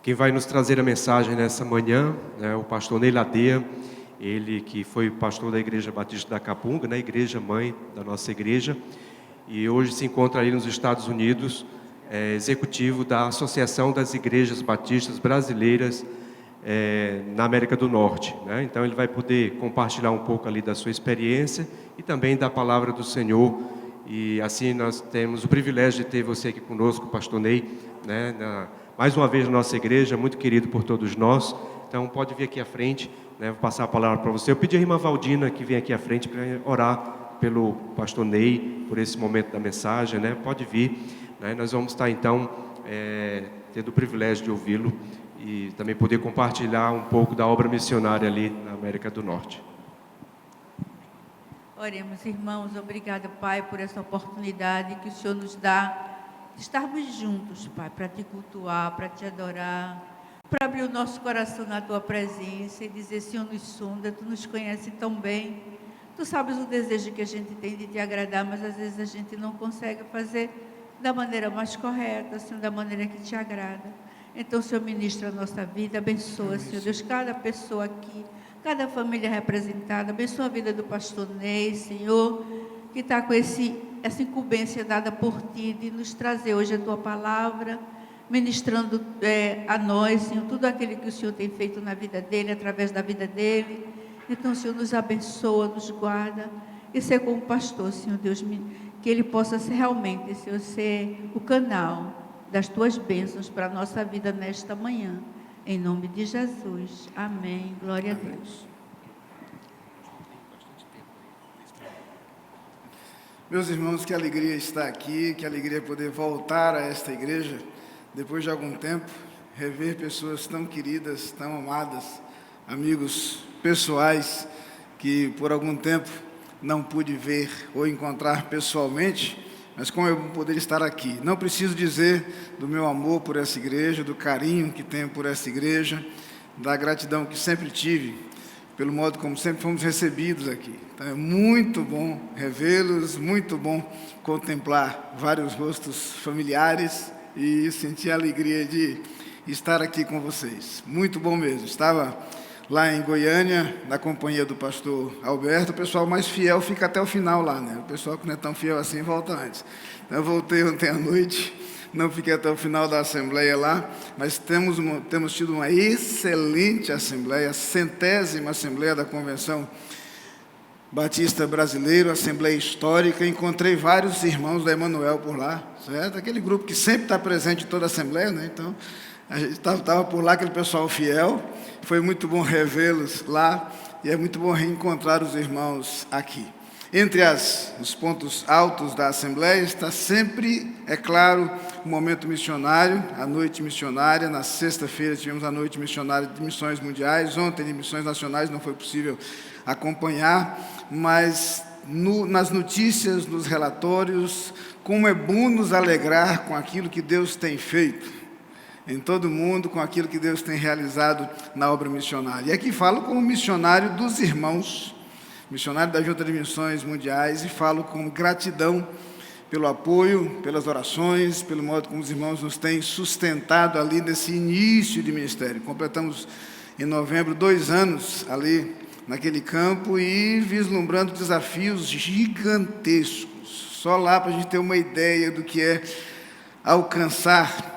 Quem vai nos trazer a mensagem nessa manhã é o pastor Ney Ladeia, ele que foi pastor da Igreja Batista da Capunga, na igreja mãe da nossa igreja, e hoje se encontra ali nos Estados Unidos, executivo da Associação das Igrejas Batistas Brasileiras na América do Norte, né? Então ele vai poder compartilhar um pouco ali da sua experiência e também da palavra do Senhor, e assim nós temos o privilégio de ter você aqui conosco, pastor Ney, né? Mais uma vez na nossa igreja, muito querido por todos nós. Então pode vir aqui à frente, né? Vou passar a palavra para você. Eu pedi a irmã Valdina que vem aqui à frente para orar pelo pastor Ney, por esse momento da mensagem, né? Pode vir, né? Nós vamos estar então tendo o privilégio de ouvi-lo e também poder compartilhar um pouco da obra missionária ali na América do Norte. Oremos, irmãos. Obrigada, Pai, por essa oportunidade que o Senhor nos dá de estarmos juntos, Pai, para te cultuar, para te adorar, para abrir o nosso coração na tua presença e dizer: Senhor, nos sonda, tu nos conheces tão bem, tu sabes o desejo que a gente tem de te agradar, mas às vezes a gente não consegue fazer da maneira mais correta, Senhor, da maneira que te agrada. Então, Senhor, ministra a nossa vida, abençoa, Senhor Deus, cada pessoa aqui, cada família representada, abençoa a vida do pastor Ney, Senhor, que está com essa incumbência dada por Ti, de nos trazer hoje a Tua palavra, ministrando a nós, Senhor, tudo aquilo que o Senhor tem feito na vida dele, através da vida dele. Então, Senhor, nos abençoa, nos guarda, e ser como pastor, Senhor Deus, que ele possa ser realmente, Senhor, ser o canal das Tuas bênçãos para a nossa vida nesta manhã. Em nome de Jesus. Amém. Glória a Deus. Meus irmãos, que alegria estar aqui, que alegria poder voltar a esta igreja, depois de algum tempo, rever pessoas tão queridas, tão amadas, amigos pessoais, que por algum tempo não pude ver ou encontrar pessoalmente, mas como é bom poder estar aqui. Não preciso dizer do meu amor por essa igreja, do carinho que tenho por essa igreja, da gratidão que sempre tive, pelo modo como sempre fomos recebidos aqui. Então é muito bom revê-los, muito bom contemplar vários rostos familiares e sentir a alegria de estar aqui com vocês. Muito bom mesmo. Estava lá em Goiânia, na companhia do pastor Alberto. O pessoal mais fiel fica até o final lá, né? O pessoal que não é tão fiel assim volta antes. Então, eu voltei ontem à noite, não fiquei até o final da assembleia lá, mas temos tido uma excelente assembleia, a 100ª assembleia da Convenção Batista Brasileira, assembleia histórica. Encontrei vários irmãos da Emanuel por lá, certo? Aquele grupo que sempre está presente em toda a assembleia, né? Então, a gente estava por lá, aquele pessoal fiel. Foi muito bom revê-los lá e é muito bom reencontrar os irmãos aqui. Entre os pontos altos da Assembleia está sempre, é claro, o momento missionário, a noite missionária. Na sexta-feira tivemos a noite missionária de missões mundiais, ontem de missões nacionais não foi possível acompanhar, mas nas notícias, nos relatórios, como é bom nos alegrar com aquilo que Deus tem feito em todo o mundo, com aquilo que Deus tem realizado na obra missionária. E aqui falo como missionário dos irmãos, missionário da Junta de Missões Mundiais, e falo com gratidão pelo apoio, pelas orações, pelo modo como os irmãos nos têm sustentado ali nesse início de ministério. Completamos em novembro 2 anos ali naquele campo e vislumbrando desafios gigantescos. Só lá para a gente ter uma ideia do que é alcançar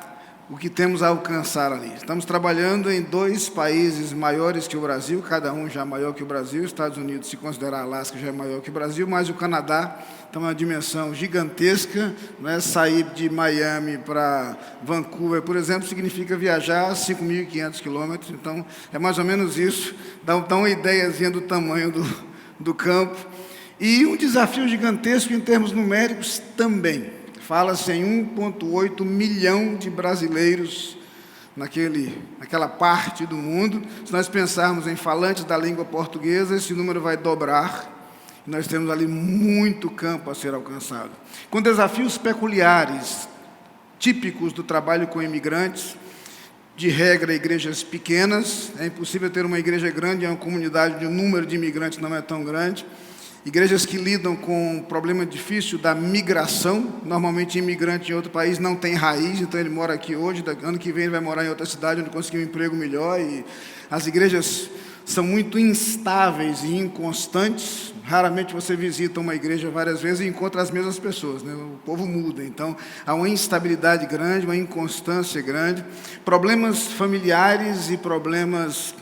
o que temos a alcançar ali. Estamos trabalhando em 2 países maiores que o Brasil, cada um já maior que o Brasil. Estados Unidos, se considerar Alasca, já é maior que o Brasil, mas o Canadá está uma dimensão gigantesca, né? Sair de Miami para Vancouver, por exemplo, significa viajar 5.500 quilômetros. Então, é mais ou menos isso. Dá uma ideiazinha do tamanho do campo. E um desafio gigantesco em termos numéricos também. Fala-se em 1,8 milhão de brasileiros naquela parte do mundo. Se nós pensarmos em falantes da língua portuguesa, esse número vai dobrar. Nós temos ali muito campo a ser alcançado. Com desafios peculiares, típicos do trabalho com imigrantes, de regra, igrejas pequenas. É impossível ter uma igreja grande em uma comunidade onde o número de imigrantes não é tão grande. igrejas que lidam com o problema difícil da migração. Normalmente, imigrante em outro país não tem raiz, então ele mora aqui hoje, ano que vem ele vai morar em outra cidade onde conseguir um emprego melhor. E as igrejas são muito instáveis e inconstantes. Raramente você visita uma igreja várias vezes e encontra as mesmas pessoas, né? O povo muda, então há uma instabilidade grande, uma inconstância grande, problemas familiares e problemas,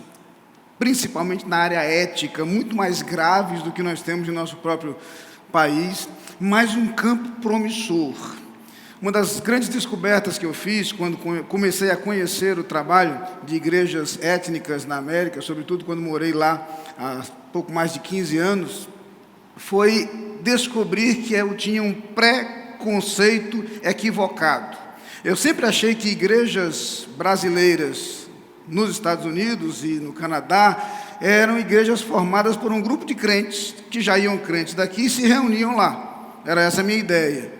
principalmente na área ética, muito mais graves do que nós temos em nosso próprio país, mas um campo promissor. Uma das grandes descobertas que eu fiz quando comecei a conhecer o trabalho de igrejas étnicas na América, sobretudo quando morei lá há pouco mais de 15 anos, foi descobrir que eu tinha um preconceito equivocado. Eu sempre achei que igrejas brasileiras nos Estados Unidos e no Canadá eram igrejas formadas por um grupo de crentes que já iam crentes daqui e se reuniam lá. Era essa a minha ideia.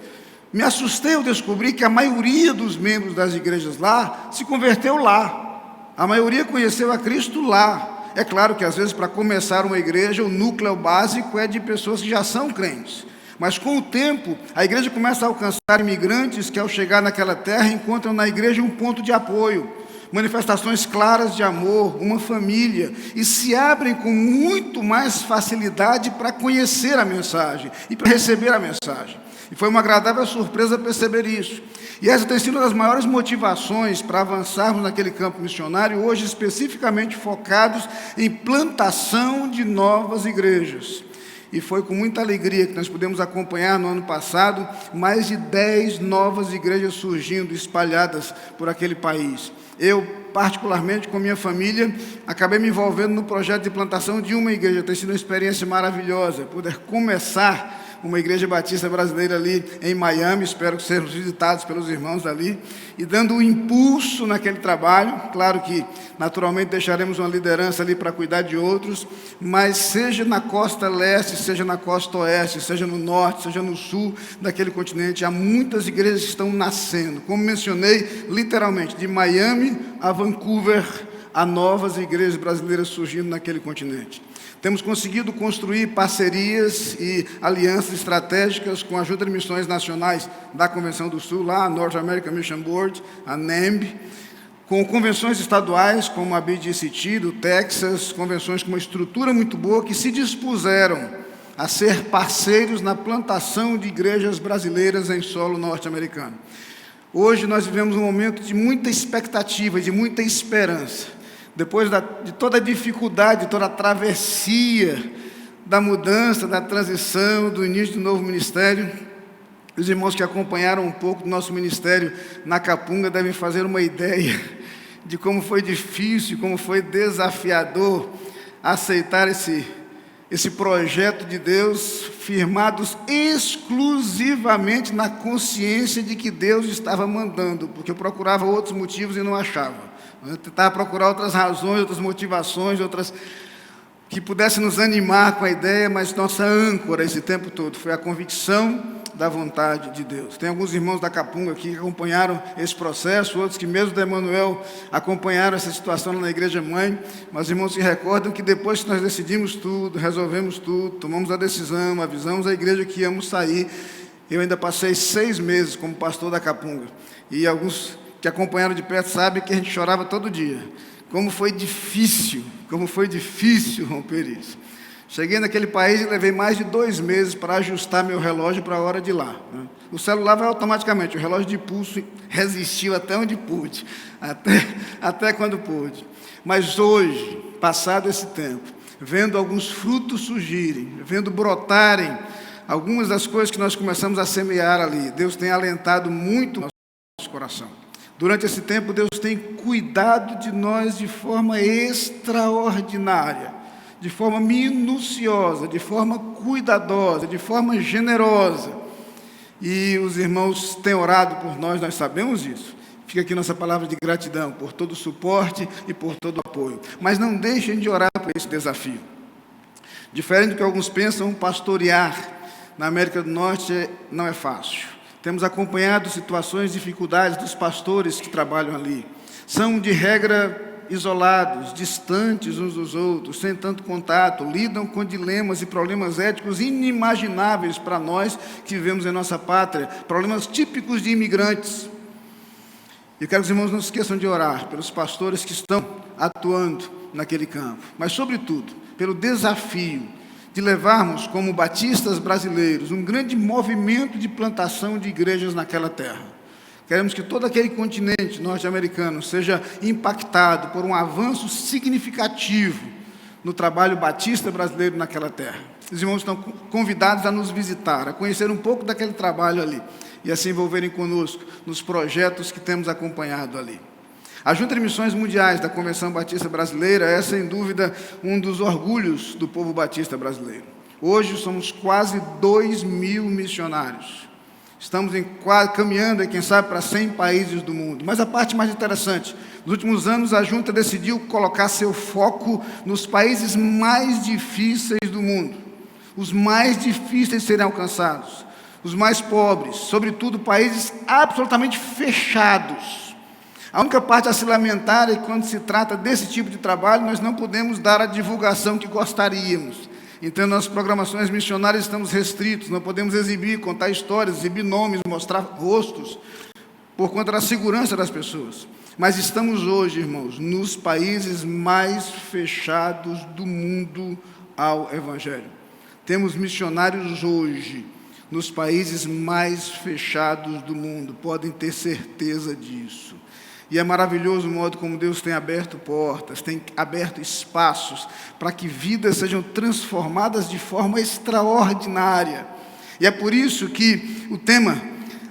Me assustei ao descobrir que a maioria dos membros das igrejas lá se converteu lá. A maioria conheceu a Cristo lá. É claro que às vezes para começar uma igreja o núcleo básico é de pessoas que já são crentes. Mas com o tempo a igreja começa a alcançar imigrantes que ao chegar naquela terra encontram na igreja um ponto de apoio, manifestações claras de amor, uma família, e se abrem com muito mais facilidade para conhecer a mensagem e para receber a mensagem. E foi uma agradável surpresa perceber isso. E essa tem sido uma das maiores motivações para avançarmos naquele campo missionário, hoje especificamente focados em plantação de novas igrejas. E foi com muita alegria que nós pudemos acompanhar no ano passado mais de 10 novas igrejas surgindo, espalhadas por aquele país. Eu, particularmente com minha família, acabei me envolvendo no projeto de plantação de uma igreja. Tem sido uma experiência maravilhosa, poder começar uma igreja batista brasileira ali em Miami, espero que sejam visitados pelos irmãos ali, e dando um impulso naquele trabalho. Claro que, naturalmente, deixaremos uma liderança ali para cuidar de outros, mas seja na costa leste, seja na costa oeste, seja no norte, seja no sul daquele continente, há muitas igrejas que estão nascendo. Como mencionei, literalmente, de Miami a Vancouver, há novas igrejas brasileiras surgindo naquele continente. Temos conseguido construir parcerias e alianças estratégicas com a ajuda de missões nacionais da Convenção do Sul, lá a North American Mission Board, a NAMB, com convenções estaduais como a BGCT do Texas, convenções com uma estrutura muito boa que se dispuseram a ser parceiros na plantação de igrejas brasileiras em solo norte-americano. Hoje nós vivemos um momento de muita expectativa, de muita esperança. Depois de toda a dificuldade, toda a travessia da mudança, da transição, do início do novo ministério, os irmãos que acompanharam um pouco do nosso ministério na Capunga devem fazer uma ideia de como foi difícil, como foi desafiador aceitar esse projeto de Deus, firmados exclusivamente na consciência de que Deus estava mandando, porque eu procurava outros motivos e não achava. Eu tentava procurar outras razões, outras motivações, outras que pudessem nos animar com a ideia, mas nossa âncora esse tempo todo foi a convicção da vontade de Deus. Tem alguns irmãos da Capunga aqui que acompanharam esse processo, outros que mesmo da Emanuel acompanharam essa situação na igreja mãe, mas os irmãos se recordam que depois que nós decidimos tudo, resolvemos tudo, tomamos a decisão, avisamos a igreja que íamos sair, eu ainda passei 6 meses como pastor da Capunga, e alguns que acompanharam de perto sabem que a gente chorava todo dia. Como foi difícil romper isso. Cheguei naquele país e levei mais de 2 meses para ajustar meu relógio para a hora de lá. O celular vai automaticamente, o relógio de pulso resistiu até onde pude, até quando pude. Mas hoje, passado esse tempo, vendo alguns frutos surgirem, vendo brotarem algumas das coisas que nós começamos a semear ali, Deus tem alentado muito o nosso coração. Durante esse tempo, Deus tem cuidado de nós de forma extraordinária, de forma minuciosa, de forma cuidadosa, de forma generosa. E os irmãos têm orado por nós, nós sabemos isso. Fica aqui nossa palavra de gratidão por todo o suporte e por todo o apoio. Mas não deixem de orar por esse desafio. Diferente do que alguns pensam, pastorear na América do Norte não é fácil. Temos acompanhado situações, dificuldades dos pastores que trabalham ali. São, de regra, isolados, distantes uns dos outros, sem tanto contato, lidam com dilemas e problemas éticos inimagináveis para nós que vivemos em nossa pátria, problemas típicos de imigrantes. Eu quero que os irmãos não se esqueçam de orar pelos pastores que estão atuando naquele campo, mas, sobretudo, pelo desafio de levarmos, como batistas brasileiros, um grande movimento de plantação de igrejas naquela terra. Queremos que todo aquele continente norte-americano seja impactado por um avanço significativo no trabalho batista brasileiro naquela terra. Os irmãos estão convidados a nos visitar, a conhecer um pouco daquele trabalho ali e a se envolverem conosco nos projetos que temos acompanhado ali. A Junta de Missões Mundiais da Convenção Batista Brasileira é, sem dúvida, um dos orgulhos do povo batista brasileiro. Hoje somos quase 2.000 missionários. Estamos caminhando, quem sabe, para 100 países do mundo. Mas a parte mais interessante, nos últimos anos a Junta decidiu colocar seu foco nos países mais difíceis do mundo. Os mais difíceis de serem alcançados. Os mais pobres, sobretudo países absolutamente fechados. A única parte a se lamentar é que, quando se trata desse tipo de trabalho, nós não podemos dar a divulgação que gostaríamos. Então, nas programações missionárias estamos restritos, não podemos exibir, contar histórias, exibir nomes, mostrar rostos, por conta da segurança das pessoas. Mas estamos hoje, irmãos, nos países mais fechados do mundo ao Evangelho. Temos missionários hoje nos países mais fechados do mundo, podem ter certeza disso. E é maravilhoso o modo como Deus tem aberto portas, tem aberto espaços para que vidas sejam transformadas de forma extraordinária. E é por isso que o tema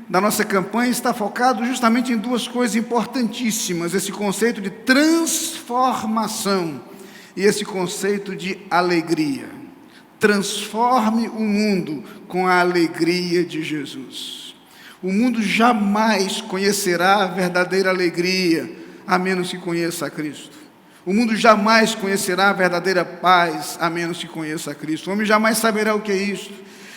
da nossa campanha está focado justamente em duas coisas importantíssimas: esse conceito de transformação e esse conceito de alegria. Transforme o mundo com a alegria de Jesus. O mundo jamais conhecerá a verdadeira alegria, a menos que conheça a Cristo. O mundo jamais conhecerá a verdadeira paz, a menos que conheça a Cristo. O homem jamais saberá o que é isso.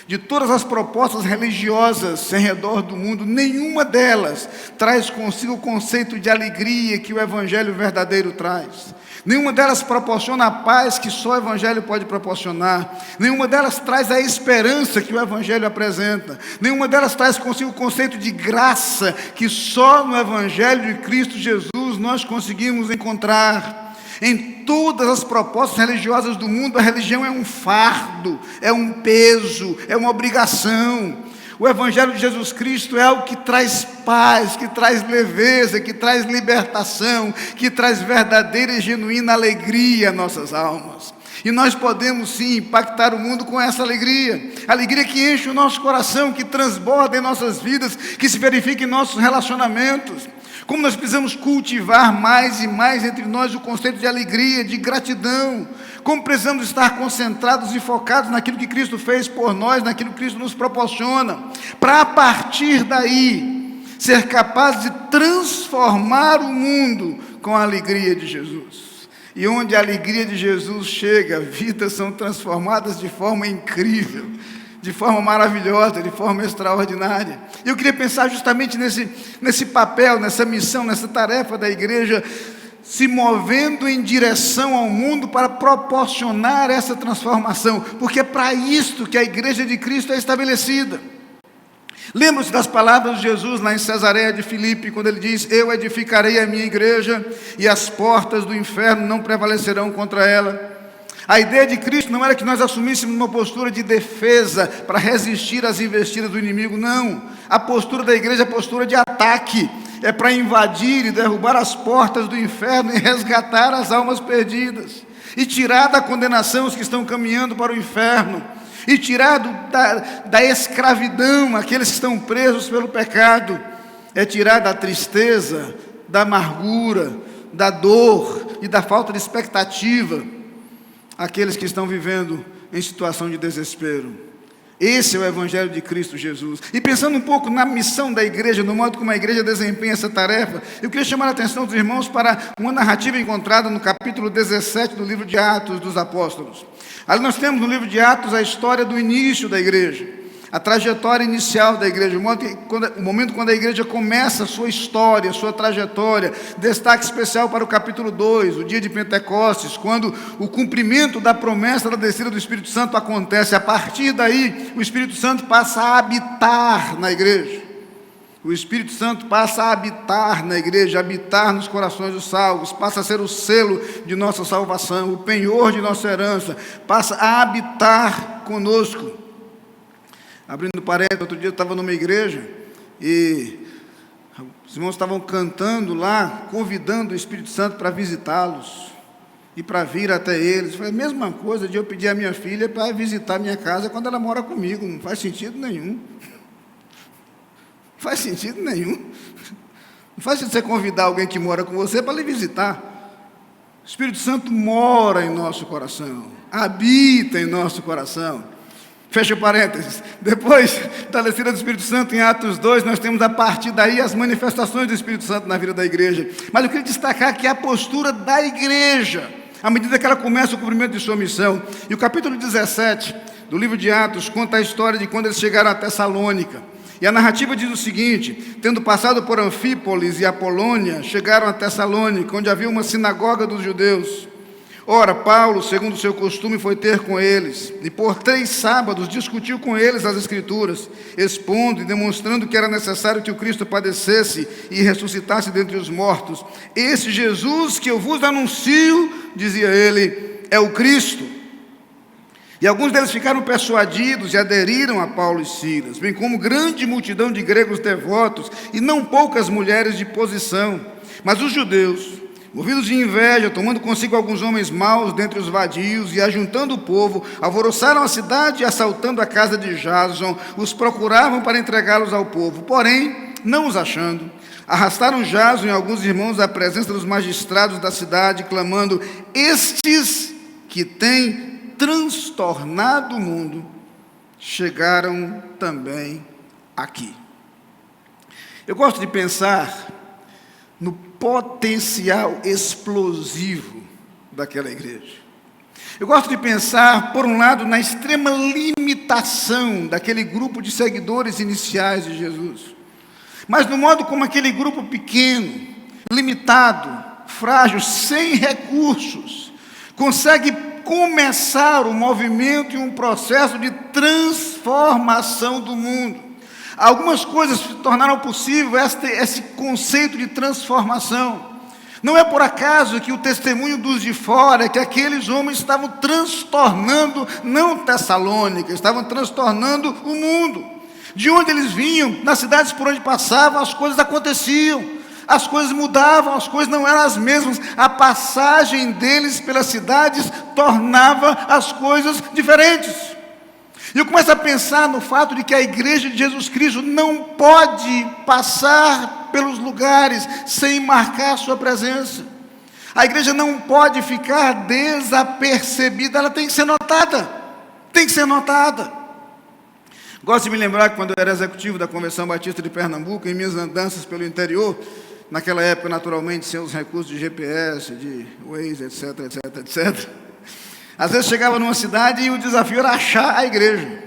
De todas as propostas religiosas em redor do mundo, nenhuma delas traz consigo o conceito de alegria que o Evangelho verdadeiro traz. Nenhuma delas proporciona a paz que só o Evangelho pode proporcionar. Nenhuma delas traz a esperança que o Evangelho apresenta. Nenhuma delas traz consigo o conceito de graça que só no Evangelho de Cristo Jesus nós conseguimos encontrar. Em todas as propostas religiosas do mundo, a religião é um fardo, é um peso, é uma obrigação. O Evangelho de Jesus Cristo é algo que traz paz, que traz leveza, que traz libertação, que traz verdadeira e genuína alegria às nossas almas. E nós podemos sim impactar o mundo com essa alegria. Alegria que enche o nosso coração, que transborda em nossas vidas, que se verifica em nossos relacionamentos. Como nós precisamos cultivar mais e mais entre nós o conceito de alegria, de gratidão. Como precisamos estar concentrados e focados naquilo que Cristo fez por nós, naquilo que Cristo nos proporciona, para a partir daí ser capazes de transformar o mundo com a alegria de Jesus. E onde a alegria de Jesus chega, vidas são transformadas de forma incrível, de forma maravilhosa, de forma extraordinária. Eu queria pensar justamente nesse papel, nessa missão, nessa tarefa da igreja, se movendo em direção ao mundo para proporcionar essa transformação, porque é para isto que a igreja de Cristo é estabelecida. Lembram-se das palavras de Jesus lá em Cesareia de Filipe, quando ele diz: eu edificarei a minha igreja e as portas do inferno não prevalecerão contra ela. A ideia de Cristo não era que nós assumíssemos uma postura de defesa para resistir às investidas do inimigo, não. A postura da igreja é a postura de ataque, é para invadir e derrubar as portas do inferno e resgatar as almas perdidas, e tirar da condenação os que estão caminhando para o inferno, e tirar da escravidão aqueles que estão presos pelo pecado, é tirar da tristeza, da amargura, da dor e da falta de expectativa aqueles que estão vivendo em situação de desespero. Esse é o Evangelho de Cristo Jesus. E pensando um pouco na missão da igreja, no modo como a igreja desempenha essa tarefa, eu queria chamar a atenção dos irmãos para uma narrativa encontrada no capítulo 17 do livro de Atos dos Apóstolos. Ali nós temos no livro de Atos a história do início da igreja. a trajetória inicial da igreja, o momento quando a igreja começa a sua história, a sua trajetória. Destaque especial para o capítulo 2, o dia de Pentecostes, quando o cumprimento da promessa da descida do Espírito Santo acontece. A partir daí, o Espírito Santo passa a habitar na igreja. O Espírito Santo passa a habitar na igreja, habitar nos corações dos salvos, passa a ser o selo de nossa salvação, o penhor de nossa herança, passa a habitar conosco. Abrindo parênteses, outro dia eu estava numa igreja e os irmãos estavam cantando lá, convidando o Espírito Santo para visitá-los e para vir até eles. Foi a mesma coisa de eu pedir à minha filha para visitar minha casa quando ela mora comigo. Não faz sentido nenhum. Não faz sentido nenhum. Não faz sentido você convidar alguém que mora com você para lhe visitar. O Espírito Santo mora em nosso coração, habita em nosso coração. Fecha parênteses. Depois da descida do Espírito Santo em Atos 2, nós temos a partir daí as manifestações do Espírito Santo na vida da igreja. Mas eu queria destacar aqui a postura da igreja, à medida que ela começa o cumprimento de sua missão. E o capítulo 17 do livro de Atos conta a história de quando eles chegaram a Tessalônica. E a narrativa diz o seguinte: tendo passado por Anfípolis e Apolônia, chegaram a Tessalônica, onde havia uma sinagoga dos judeus. Ora, Paulo, segundo o seu costume, foi ter com eles, e por 3 sábados discutiu com eles as Escrituras, expondo e demonstrando que era necessário que o Cristo padecesse e ressuscitasse dentre os mortos. Esse Jesus que eu vos anuncio, dizia ele, é o Cristo. E alguns deles ficaram persuadidos e aderiram a Paulo e Silas, bem como grande multidão de gregos devotos e não poucas mulheres de posição. Mas os judeus, movidos de inveja, tomando consigo alguns homens maus dentre os vadios e ajuntando o povo, alvoroçaram a cidade e, assaltando a casa de Jason, os procuravam para entregá-los ao povo. Porém, não os achando, arrastaram Jason e alguns irmãos à presença dos magistrados da cidade, clamando: estes que têm transtornado o mundo chegaram também aqui. Eu gosto de pensar no potencial explosivo daquela igreja. Eu gosto de pensar, por um lado, na extrema limitação daquele grupo de seguidores iniciais de Jesus, mas no modo como aquele grupo pequeno, limitado, frágil, sem recursos, consegue começar o movimento e um processo de transformação do mundo. Algumas coisas tornaram possível esse conceito de transformação. Não é por acaso que o testemunho dos de fora é que aqueles homens estavam transtornando, não Tessalônica, estavam transtornando o mundo. De onde eles vinham, nas cidades por onde passavam, as coisas aconteciam, as coisas mudavam, as coisas não eram as mesmas. A passagem deles pelas cidades tornava as coisas diferentes. E eu começo a pensar no fato de que a igreja de Jesus Cristo não pode passar pelos lugares sem marcar sua presença. A igreja não pode ficar desapercebida, ela tem que ser notada. Tem que ser notada. Gosto de me lembrar que quando eu era executivo da Convenção Batista de Pernambuco, em minhas andanças pelo interior, naquela época, naturalmente, sem os recursos de GPS, de Waze, etc, etc, etc. Às vezes chegava numa cidade e o desafio era achar a igreja.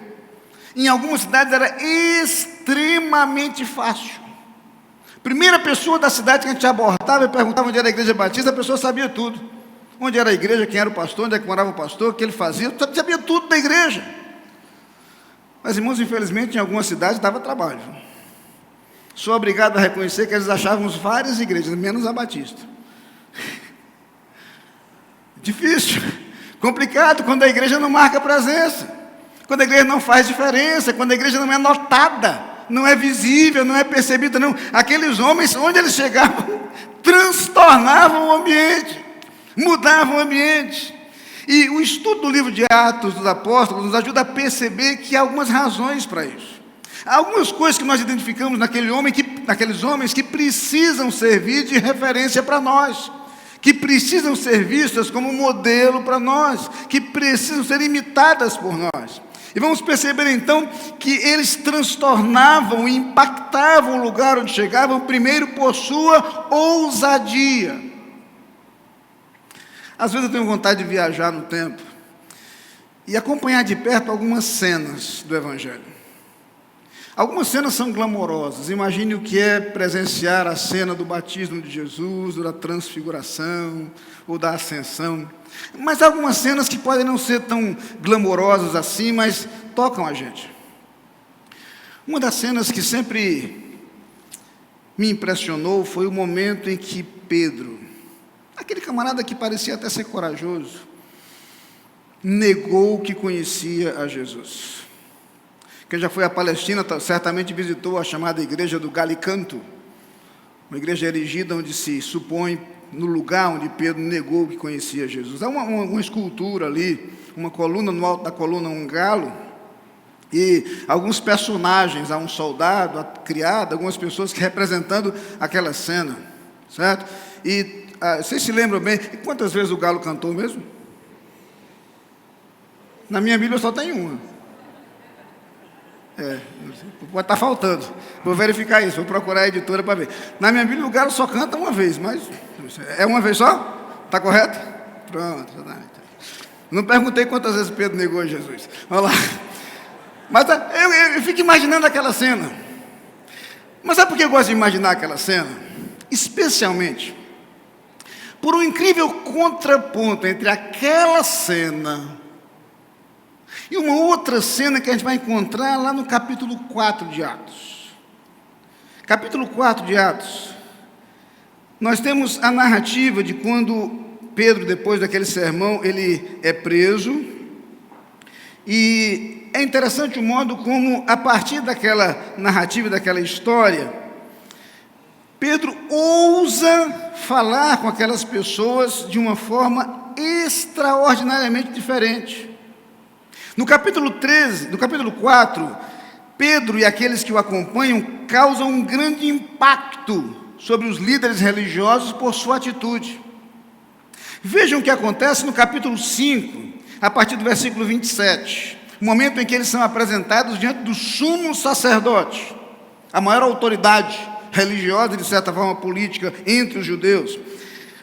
Em algumas cidades era extremamente fácil. Primeira pessoa da cidade que a gente abordava e perguntava onde era a igreja batista, a pessoa sabia tudo. Onde era a igreja, quem era o pastor, onde é que morava o pastor, o que ele fazia, sabia tudo da igreja. Mas, irmãos, infelizmente, em algumas cidades dava trabalho. Sou obrigado a reconhecer que eles achávamos várias igrejas, menos a batista. Difícil. Complicado quando a igreja não marca presença, quando a igreja não faz diferença, quando a igreja não é notada, não é visível, não é percebida, não. Aqueles homens, onde eles chegavam, transtornavam o ambiente, mudavam o ambiente. E o estudo do livro de Atos dos Apóstolos nos ajuda a perceber que há algumas razões para isso. Há algumas coisas que nós identificamos naqueles homens que precisam servir de referência para nós, que precisam ser vistas como modelo para nós, que precisam ser imitadas por nós. E vamos perceber então que eles transtornavam e impactavam o lugar onde chegavam, primeiro por sua ousadia. Às vezes eu tenho vontade de viajar no tempo e acompanhar de perto algumas cenas do Evangelho. Algumas cenas são glamorosas. Imagine o que é presenciar a cena do batismo de Jesus, ou da transfiguração, ou da ascensão. Mas há algumas cenas que podem não ser tão glamorosas assim, mas tocam a gente. Uma das cenas que sempre me impressionou foi o momento em que Pedro, aquele camarada que parecia até ser corajoso, negou que conhecia a Jesus. Quem já foi à Palestina certamente visitou a chamada igreja do Galicanto, uma igreja erigida onde se supõe no lugar onde Pedro negou que conhecia Jesus. Há uma escultura ali, uma coluna, no alto da coluna um galo, e alguns personagens, há um soldado, a criada, algumas pessoas que representando aquela cena, certo? E vocês se lembram bem, quantas vezes o galo cantou mesmo? Na minha Bíblia só tem uma. Pode estar faltando. Vou verificar isso, vou procurar a editora para ver. Na minha Bíblia o galo só canta uma vez, mas é uma vez só? Está correto? Pronto. Não perguntei quantas vezes Pedro negou a Jesus. Vamos lá. Mas eu fico imaginando aquela cena. Mas sabe por que eu gosto de imaginar aquela cena? Especialmente por um incrível contraponto entre aquela cena e uma outra cena que a gente vai encontrar lá no capítulo 4 de Atos. Capítulo 4 de Atos. Nós temos a narrativa de quando Pedro, depois daquele sermão, ele é preso. E é interessante o modo como, a partir daquela narrativa, daquela história, Pedro ousa falar com aquelas pessoas de uma forma extraordinariamente diferente. No capítulo 4, Pedro e aqueles que o acompanham causam um grande impacto sobre os líderes religiosos por sua atitude. Vejam o que acontece no capítulo 5, a partir do versículo 27, o momento em que eles são apresentados diante do sumo sacerdote, a maior autoridade religiosa e, de certa forma, política entre os judeus.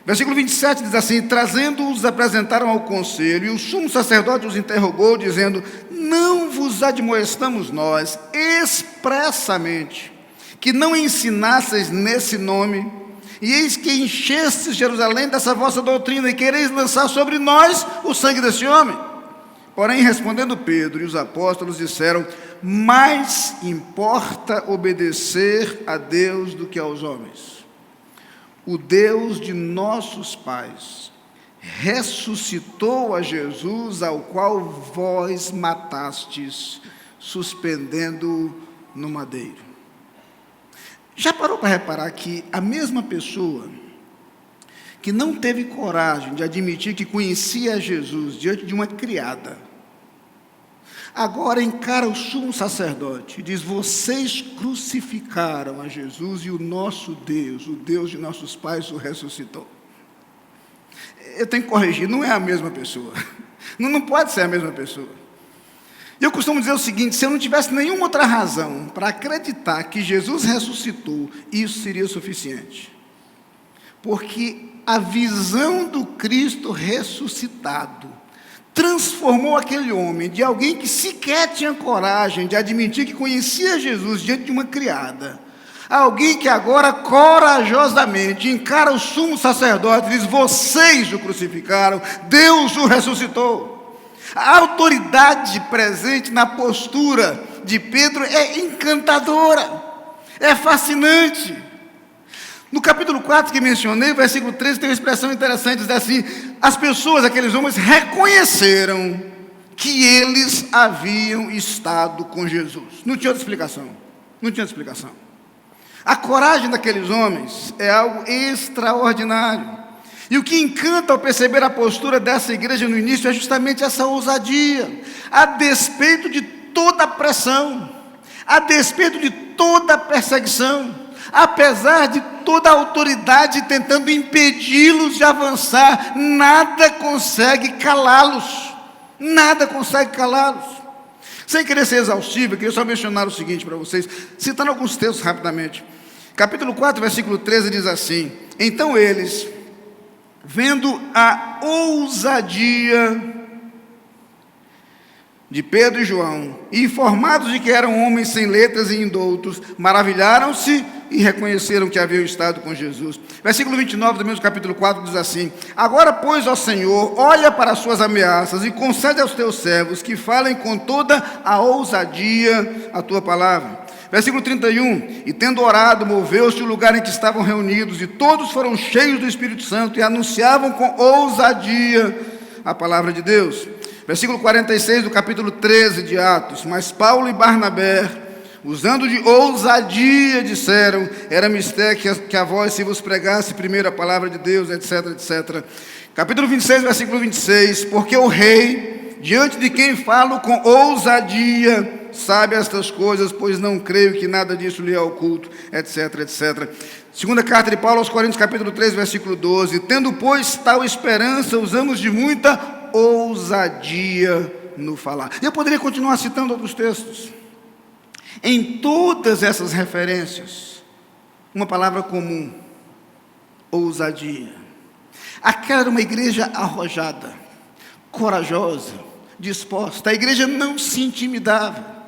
Versículo 27 diz assim: trazendo-os, apresentaram ao conselho, e o sumo sacerdote os interrogou, dizendo: não vos admoestamos nós, expressamente, que não ensinasseis nesse nome, e eis que enchestes Jerusalém dessa vossa doutrina, e quereis lançar sobre nós o sangue desse homem. Porém, respondendo Pedro e os apóstolos, disseram: mais importa obedecer a Deus do que aos homens. O Deus de nossos pais ressuscitou a Jesus, ao qual vós matastes, suspendendo-o no madeiro. Já parou para reparar que a mesma pessoa que não teve coragem de admitir que conhecia Jesus diante de uma criada, agora encara o sumo sacerdote e diz: vocês crucificaram a Jesus e o nosso Deus, o Deus de nossos pais, o ressuscitou. Eu tenho que corrigir, não é a mesma pessoa. Não pode ser a mesma pessoa. Eu costumo dizer o seguinte: se eu não tivesse nenhuma outra razão para acreditar que Jesus ressuscitou, isso seria suficiente. Porque a visão do Cristo ressuscitado transformou aquele homem de alguém que sequer tinha coragem de admitir que conhecia Jesus diante de uma criada, a alguém que agora corajosamente encara o sumo sacerdote e diz: vocês o crucificaram, Deus o ressuscitou. A autoridade presente na postura de Pedro é encantadora, é fascinante. No capítulo 4 que mencionei, versículo 13, tem uma expressão interessante, diz assim: as pessoas, aqueles homens, reconheceram que eles haviam estado com Jesus. Não tinha outra explicação. Não tinha outra explicação. A coragem daqueles homens é algo extraordinário. E o que encanta ao perceber a postura dessa igreja no início é justamente essa ousadia, a despeito de toda a pressão, a despeito de toda a perseguição, apesar de toda a autoridade tentando impedi-los de avançar, nada consegue calá-los, nada consegue calá-los. Sem querer ser exaustivo, eu queria só mencionar o seguinte para vocês, citando alguns textos rapidamente. Capítulo 4, versículo 13 diz assim: então eles, vendo a ousadia de Pedro e João, e informados de que eram homens sem letras e indoutos, maravilharam-se e reconheceram que haviam estado com Jesus. Versículo 29 do mesmo capítulo 4 diz assim: agora, pois, ó Senhor, olha para as suas ameaças e concede aos teus servos que falem com toda a ousadia a tua palavra. Versículo 31, e tendo orado, moveu-se o lugar em que estavam reunidos, e todos foram cheios do Espírito Santo e anunciavam com ousadia a palavra de Deus. Versículo 46 do capítulo 13 de Atos: mas Paulo e Barnabé, usando de ousadia, disseram: era mistério que a vós se vos pregasse primeiro a palavra de Deus, etc, etc. Capítulo 26, versículo 26, porque o rei, diante de quem falo com ousadia, sabe estas coisas, pois não creio que nada disso lhe é oculto, etc, etc. Segunda carta de Paulo aos Coríntios, capítulo 3, versículo 12: tendo, pois, tal esperança, usamos de muita ousadia no falar. Eu poderia continuar citando outros textos. Em todas essas referências, uma palavra comum: ousadia. Aquela era uma igreja arrojada, corajosa, disposta. A igreja não se intimidava.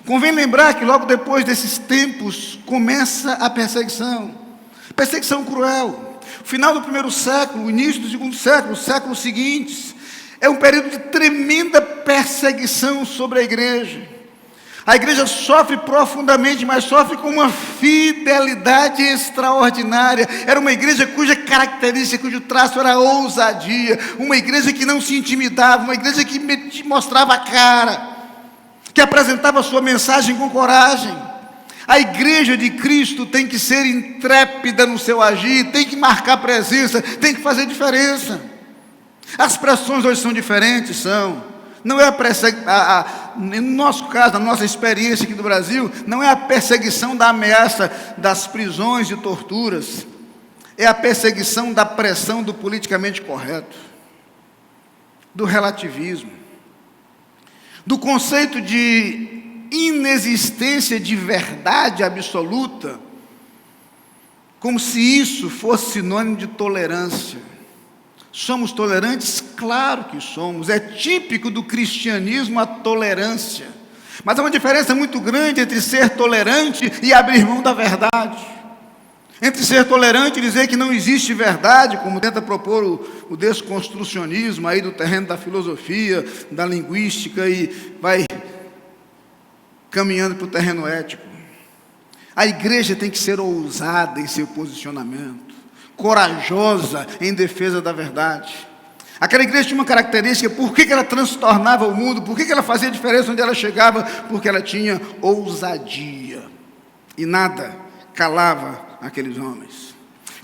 Convém lembrar que logo depois desses tempos começa a perseguição cruel. O final do primeiro século, o início do segundo século, os séculos seguintes, é um período de tremenda perseguição sobre a igreja. A igreja sofre profundamente, mas sofre com uma fidelidade extraordinária. Era uma igreja cuja característica, cujo traço era a ousadia. Uma igreja que não se intimidava, uma igreja que mostrava a cara, que apresentava a sua mensagem com coragem. A igreja de Cristo tem que ser intrépida no seu agir, tem que marcar presença, tem que fazer diferença. As pressões hoje são diferentes, não é no nosso caso, na nossa experiência aqui do Brasil, não é a perseguição da ameaça das prisões e torturas, é a perseguição da pressão do politicamente correto, do relativismo, do conceito de inexistência de verdade absoluta, como se isso fosse sinônimo de tolerância. Somos tolerantes? Claro que somos. É típico do cristianismo a tolerância. Mas há uma diferença muito grande entre ser tolerante e abrir mão da verdade. Entre ser tolerante e dizer que não existe verdade, como tenta propor o desconstrucionismo aí do terreno da filosofia, da linguística, e vai caminhando para o terreno ético. A igreja tem que ser ousada em seu posicionamento, corajosa em defesa da verdade. Aquela igreja tinha uma característica: por que ela transtornava o mundo, por que ela fazia diferença onde ela chegava? Porque ela tinha ousadia, e nada calava aqueles homens.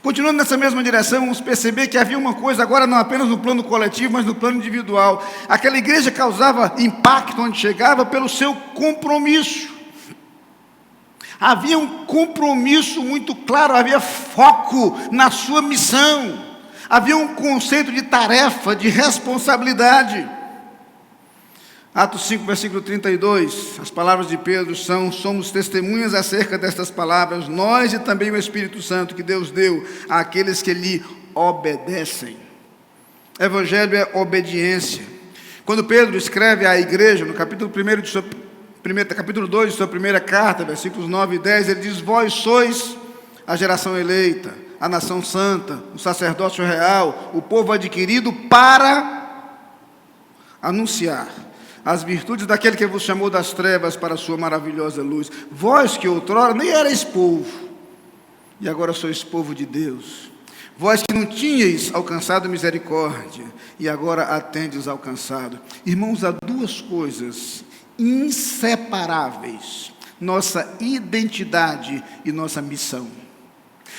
Continuando nessa mesma direção, vamos perceber que havia uma coisa agora não apenas no plano coletivo, mas no plano individual. Aquela igreja causava impacto onde chegava pelo seu compromisso. Havia um compromisso muito claro, havia foco na sua missão, havia um conceito de tarefa, de responsabilidade. Atos 5, versículo 32, as palavras de Pedro são: somos testemunhas acerca destas palavras, nós e também o Espírito Santo que Deus deu àqueles que lhe obedecem. Evangelho é obediência. Quando Pedro escreve à igreja, no capítulo 1 de sua capítulo 2 de sua primeira carta, versículos 9 e 10, ele diz: vós sois a geração eleita, a nação santa, o sacerdócio real, o povo adquirido para anunciar as virtudes daquele que vos chamou das trevas para a sua maravilhosa luz. Vós que outrora nem erais povo, e agora sois povo de Deus. Vós que não tinhais alcançado misericórdia, e agora a tendes alcançado. Irmãos, há duas coisas inseparáveis: nossa identidade e nossa missão.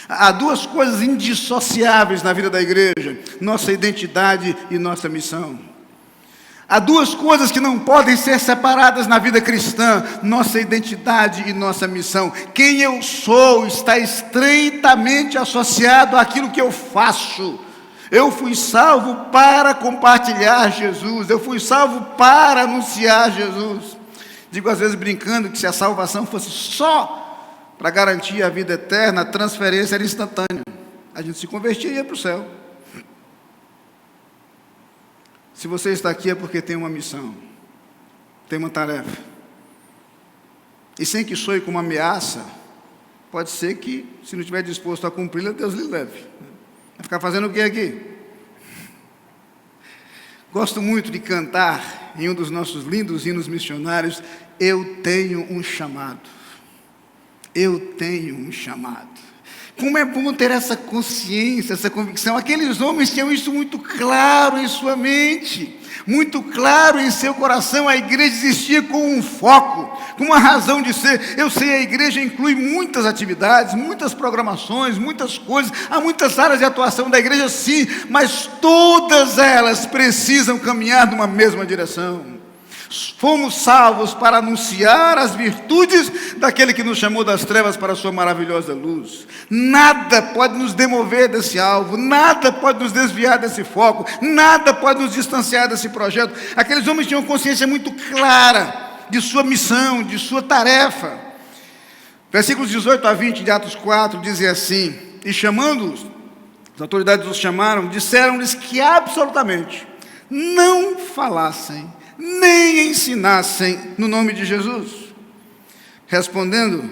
Há duas coisas indissociáveis na vida da igreja: nossa identidade e nossa missão. Há duas coisas que não podem ser separadas na vida cristã: nossa identidade e nossa missão. Quem eu sou está estreitamente associado àquilo que eu faço. Eu fui salvo para compartilhar Jesus, eu fui salvo para anunciar Jesus. Digo às vezes brincando que se a salvação fosse só para garantir a vida eterna, a transferência era instantânea. A gente se convertia e ia para o céu. Se você está aqui é porque tem uma missão. tem uma tarefa. E sem que soe como ameaça, pode ser que, se não estiver disposto a cumpri-la, Deus lhe leve. Vai ficar fazendo o que aqui? Gosto muito de cantar em um dos nossos lindos hinos missionários, eu tenho um chamado. Eu tenho um chamado. Como é bom ter essa consciência, essa convicção. Aqueles homens tinham isso muito claro em sua mente, muito claro em seu coração. A igreja existia com um foco, com uma razão de ser. Eu sei, a igreja inclui muitas atividades, muitas programações, muitas coisas. Há muitas áreas de atuação da igreja, sim, mas todas elas precisam caminhar numa mesma direção. Fomos salvos para anunciar as virtudes daquele que nos chamou das trevas para a sua maravilhosa luz. Nada pode nos demover desse alvo, nada pode nos desviar desse foco, nada pode nos distanciar desse projeto. Aqueles homens tinham consciência muito clara de sua missão, de sua tarefa. Versículos 18 a 20 de Atos 4 dizem assim: e chamando-os, as autoridades os chamaram, disseram-lhes que absolutamente não falassem nem ensinassem no nome de Jesus. Respondendo,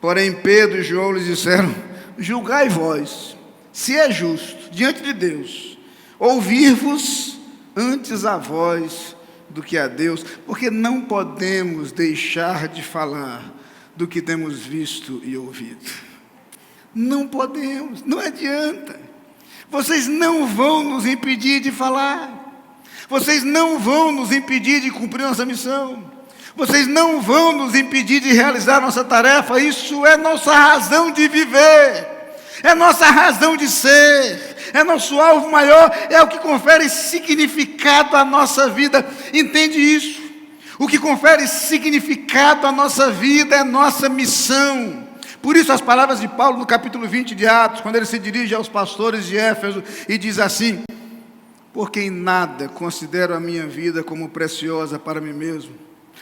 porém, Pedro e João lhes disseram: julgai vós, se é justo diante de Deus, ouvir-vos antes a vós do que a Deus, porque não podemos deixar de falar do que temos visto e ouvido. Não podemos, não adianta. Vocês não vão nos impedir de falar. Vocês não vão nos impedir de cumprir nossa missão. Vocês não vão nos impedir de realizar nossa tarefa. Isso é nossa razão de viver. É nossa razão de ser. É nosso alvo maior. É o que confere significado à nossa vida. Entende isso? O que confere significado à nossa vida é nossa missão. Por isso as palavras de Paulo no capítulo 20 de Atos, quando ele se dirige aos pastores de Éfeso e diz assim: porque em nada considero a minha vida como preciosa para mim mesmo,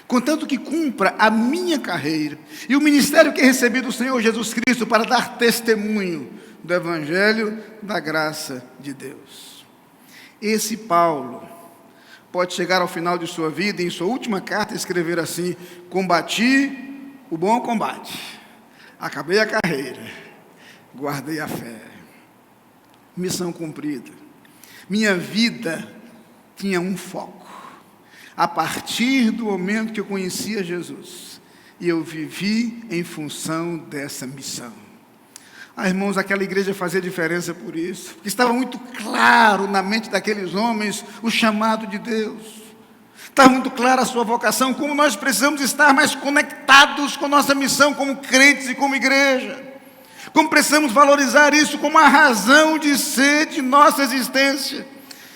contanto que cumpra a minha carreira e o ministério que recebi do Senhor Jesus Cristo para dar testemunho do Evangelho da graça de Deus. Esse Paulo pode chegar ao final de sua vida e em sua última carta escrever assim: combati o bom combate, acabei a carreira, guardei a fé, missão cumprida. Minha vida tinha um foco. A partir do momento que eu conhecia Jesus, e eu vivi em função dessa missão. Irmãos, aquela igreja fazia diferença por isso, porque estava muito claro na mente daqueles homens o chamado de Deus. Estava muito clara a sua vocação, como nós precisamos estar mais conectados com nossa missão como crentes e como igreja. Como precisamos valorizar isso como a razão de ser de nossa existência.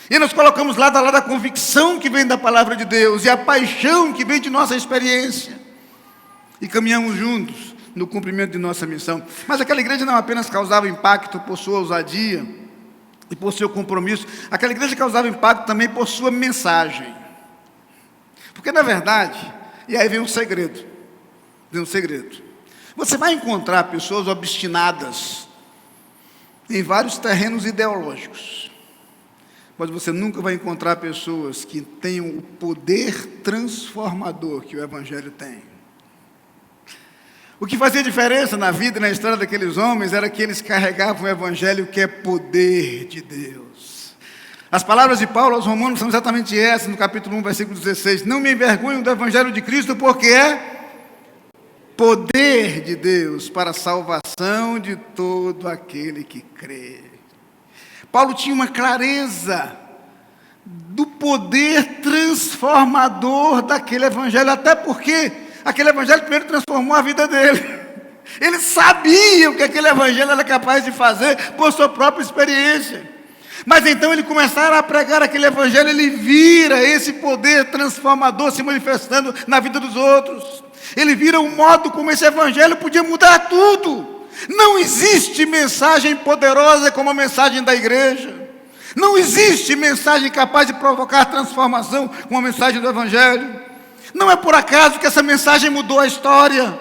E nós colocamos lado a lado a convicção que vem da palavra de Deus e a paixão que vem de nossa experiência. E caminhamos juntos no cumprimento de nossa missão. Mas aquela igreja não apenas causava impacto por sua ousadia e por seu compromisso. Aquela igreja causava impacto também por sua mensagem. Porque na verdade, e aí vem um segredo. Você vai encontrar pessoas obstinadas em vários terrenos ideológicos, mas você nunca vai encontrar pessoas que tenham o poder transformador que o Evangelho tem. O que fazia diferença na vida e na história daqueles homens era que eles carregavam o Evangelho, que é poder de Deus. As palavras de Paulo aos Romanos são exatamente essas, no capítulo 1, versículo 16. Não me envergonho do Evangelho de Cristo, porque é poder de Deus para a salvação de todo aquele que crê. Paulo tinha uma clareza do poder transformador daquele evangelho, até porque aquele evangelho primeiro transformou a vida dele. Ele sabia o que aquele evangelho era capaz de fazer por sua própria experiência. Mas então ele começara a pregar aquele evangelho, ele vira esse poder transformador se manifestando na vida dos outros. Ele vira o modo como esse evangelho podia mudar tudo. Não existe mensagem poderosa como a mensagem da igreja. Não existe mensagem capaz de provocar transformação como a mensagem do evangelho. Não é por acaso que essa mensagem mudou a história.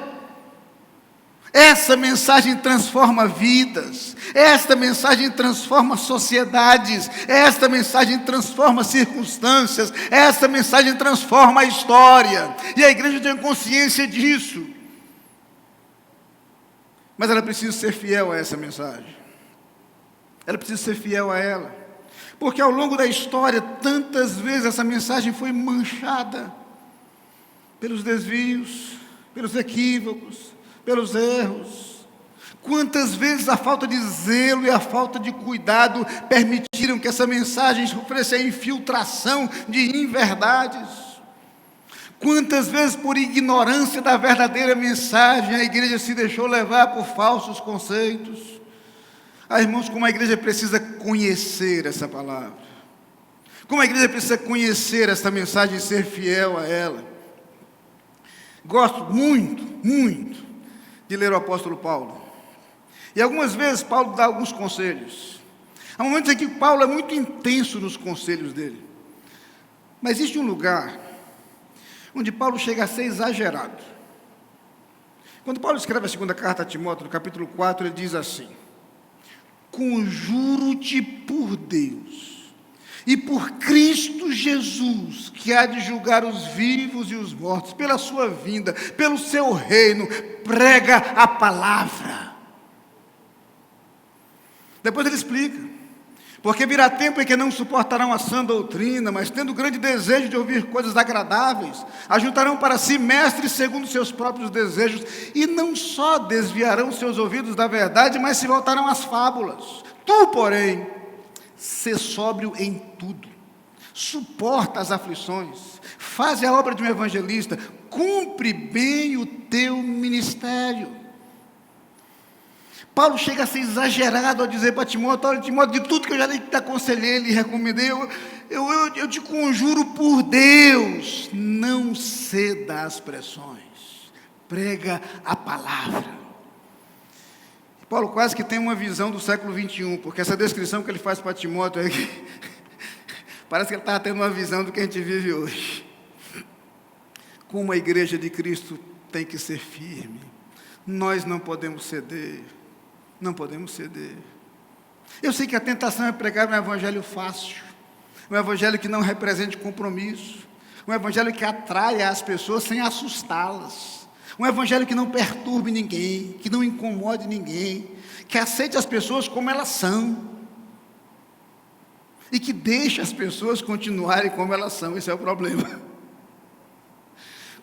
Essa mensagem transforma vidas, esta mensagem transforma sociedades, esta mensagem transforma circunstâncias, esta mensagem transforma a história, e a igreja tem consciência disso. Mas ela precisa ser fiel a essa mensagem, ela precisa ser fiel a ela, porque ao longo da história, tantas vezes essa mensagem foi manchada pelos desvios, pelos equívocos, pelos erros. Quantas vezes a falta de zelo e a falta de cuidado permitiram que essa mensagem sofresse a infiltração de inverdades. Quantas vezes, por ignorância da verdadeira mensagem, a igreja se deixou levar por falsos conceitos. Irmãos, como a igreja precisa conhecer essa palavra, como a igreja precisa conhecer essa mensagem e ser fiel a ela. Gosto muito de ler o apóstolo Paulo, e algumas vezes Paulo dá alguns conselhos. Há momentos em que Paulo é muito intenso nos conselhos dele, mas existe um lugar onde Paulo chega a ser exagerado. Quando Paulo escreve a segunda carta a Timóteo, no capítulo 4, ele diz assim: conjuro-te por Deus e por Cristo Jesus, que há de julgar os vivos e os mortos, pela sua vinda, pelo seu reino, prega a palavra. Depois ele explica: porque virá tempo em que não suportarão a sã doutrina, mas tendo grande desejo de ouvir coisas agradáveis, ajuntarão para si mestres segundo seus próprios desejos, e não só desviarão seus ouvidos da verdade, mas se voltarão às fábulas. Tu, porém, sê sóbrio em tudo, suporta as aflições, faz a obra de um evangelista, cumpre bem o teu ministério. Paulo chega a ser exagerado ao dizer para Timóteo: olha, Timóteo, de tudo que eu já te aconselhei, lhe recomendei, eu te conjuro por Deus, não ceda às pressões, prega a palavra. Paulo quase que tem uma visão do século 21, porque essa descrição que ele faz para Timóteo é que parece que ele estava tendo uma visão do que a gente vive hoje. Como a igreja de Cristo tem que ser firme, nós não podemos ceder, não podemos ceder. Eu sei que a tentação é pregar um evangelho fácil, um evangelho que não represente compromisso, um evangelho que atraia as pessoas sem assustá-las, um evangelho que não perturbe ninguém, que não incomode ninguém, que aceite as pessoas como elas são, e que deixe as pessoas continuarem como elas são. Esse é o problema.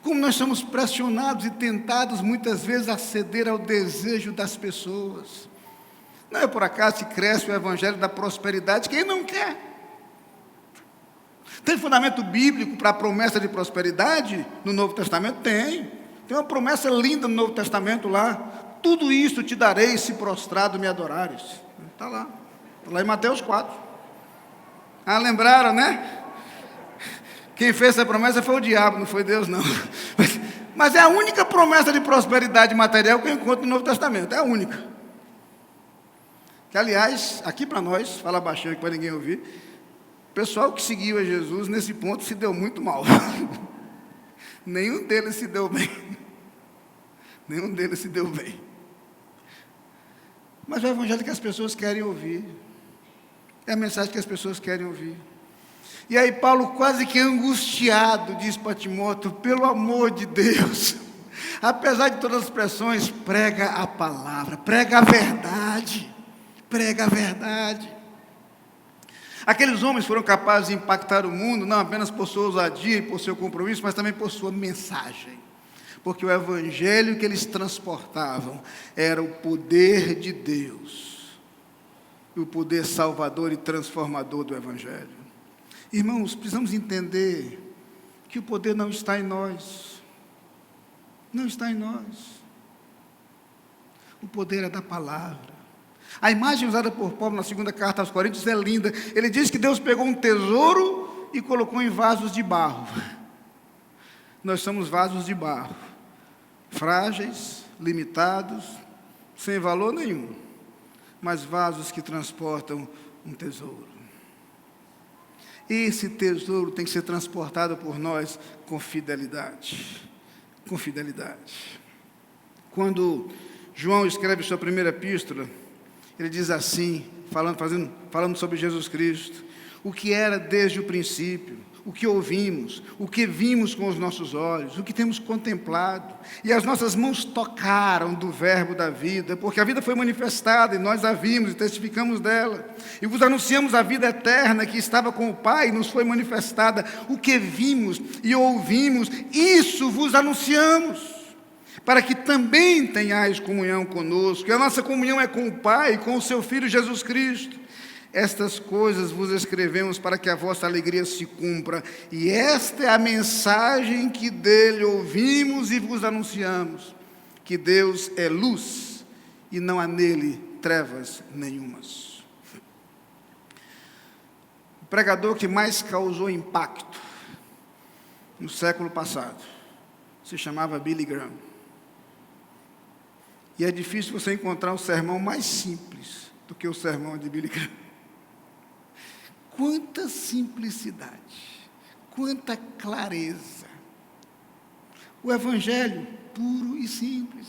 Como nós somos pressionados e tentados muitas vezes a ceder ao desejo das pessoas. Não é por acaso que cresce o evangelho da prosperidade. Quem não quer? Tem fundamento bíblico para a promessa de prosperidade no Novo Testamento? Tem uma promessa linda no Novo Testamento lá: tudo isso te darei se prostrado me adorares. Está lá em Mateus 4. Lembraram, né? Quem fez essa promessa foi o diabo, não foi Deus, não. Mas é a única promessa de prosperidade material que eu encontro no Novo Testamento, é a única. Que, aliás, aqui para nós, fala baixinho aqui para ninguém ouvir, o pessoal que seguiu a Jesus nesse ponto se deu muito mal. Nenhum deles se deu bem. Nenhum deles se deu bem. Mas é o evangelho que as pessoas querem ouvir, é a mensagem que as pessoas querem ouvir. E aí Paulo, quase que angustiado, diz para Timóteo: pelo amor de Deus, apesar de todas as pressões, prega a palavra, prega a verdade, prega a verdade. Aqueles homens foram capazes de impactar o mundo, não apenas por sua ousadia e por seu compromisso, mas também por sua mensagem, porque o evangelho que eles transportavam era o poder de Deus, o poder salvador e transformador do evangelho. Irmãos, precisamos entender que o poder não está em nós, não está em nós. O poder é da palavra. A imagem usada por Paulo na segunda carta aos Coríntios é linda. Ele diz que Deus pegou um tesouro e colocou em vasos de barro. Nós somos vasos de barro, frágeis, limitados, sem valor nenhum, mas vasos que transportam um tesouro. Esse tesouro tem que ser transportado por nós com fidelidade. Com fidelidade. Quando João escreve sua primeira epístola, ele diz assim, falando sobre Jesus Cristo: o que era desde o princípio, o que ouvimos, o que vimos com os nossos olhos, o que temos contemplado, e as nossas mãos tocaram do verbo da vida, porque a vida foi manifestada, e nós a vimos e testificamos dela, e vos anunciamos a vida eterna que estava com o Pai, e nos foi manifestada. O que vimos e ouvimos, isso vos anunciamos, para que também tenhais comunhão conosco, e a nossa comunhão é com o Pai, com o seu Filho Jesus Cristo. Estas coisas vos escrevemos para que a vossa alegria se cumpra, e esta é a mensagem que dele ouvimos e vos anunciamos, que Deus é luz, e não há nele trevas nenhumas. O pregador que mais causou impacto no século passado se chamava Billy Graham. E é difícil você encontrar um sermão mais simples do que o sermão de Billy Graham. Quanta simplicidade, quanta clareza. O Evangelho puro e simples.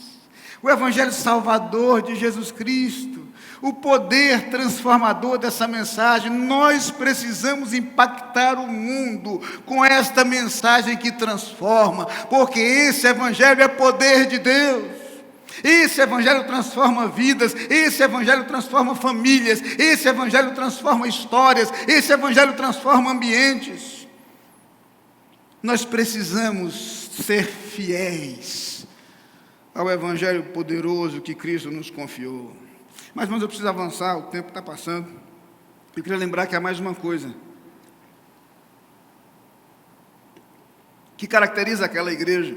O Evangelho salvador de Jesus Cristo. O poder transformador dessa mensagem. Nós precisamos impactar o mundo com esta mensagem que transforma, porque esse Evangelho é poder de Deus. Esse Evangelho transforma vidas, esse Evangelho transforma famílias, esse Evangelho transforma histórias, esse Evangelho transforma ambientes. Nós precisamos ser fiéis ao Evangelho poderoso que Cristo nos confiou. Mas eu preciso avançar, o tempo está passando. Eu queria lembrar que há mais uma coisa que caracteriza aquela igreja,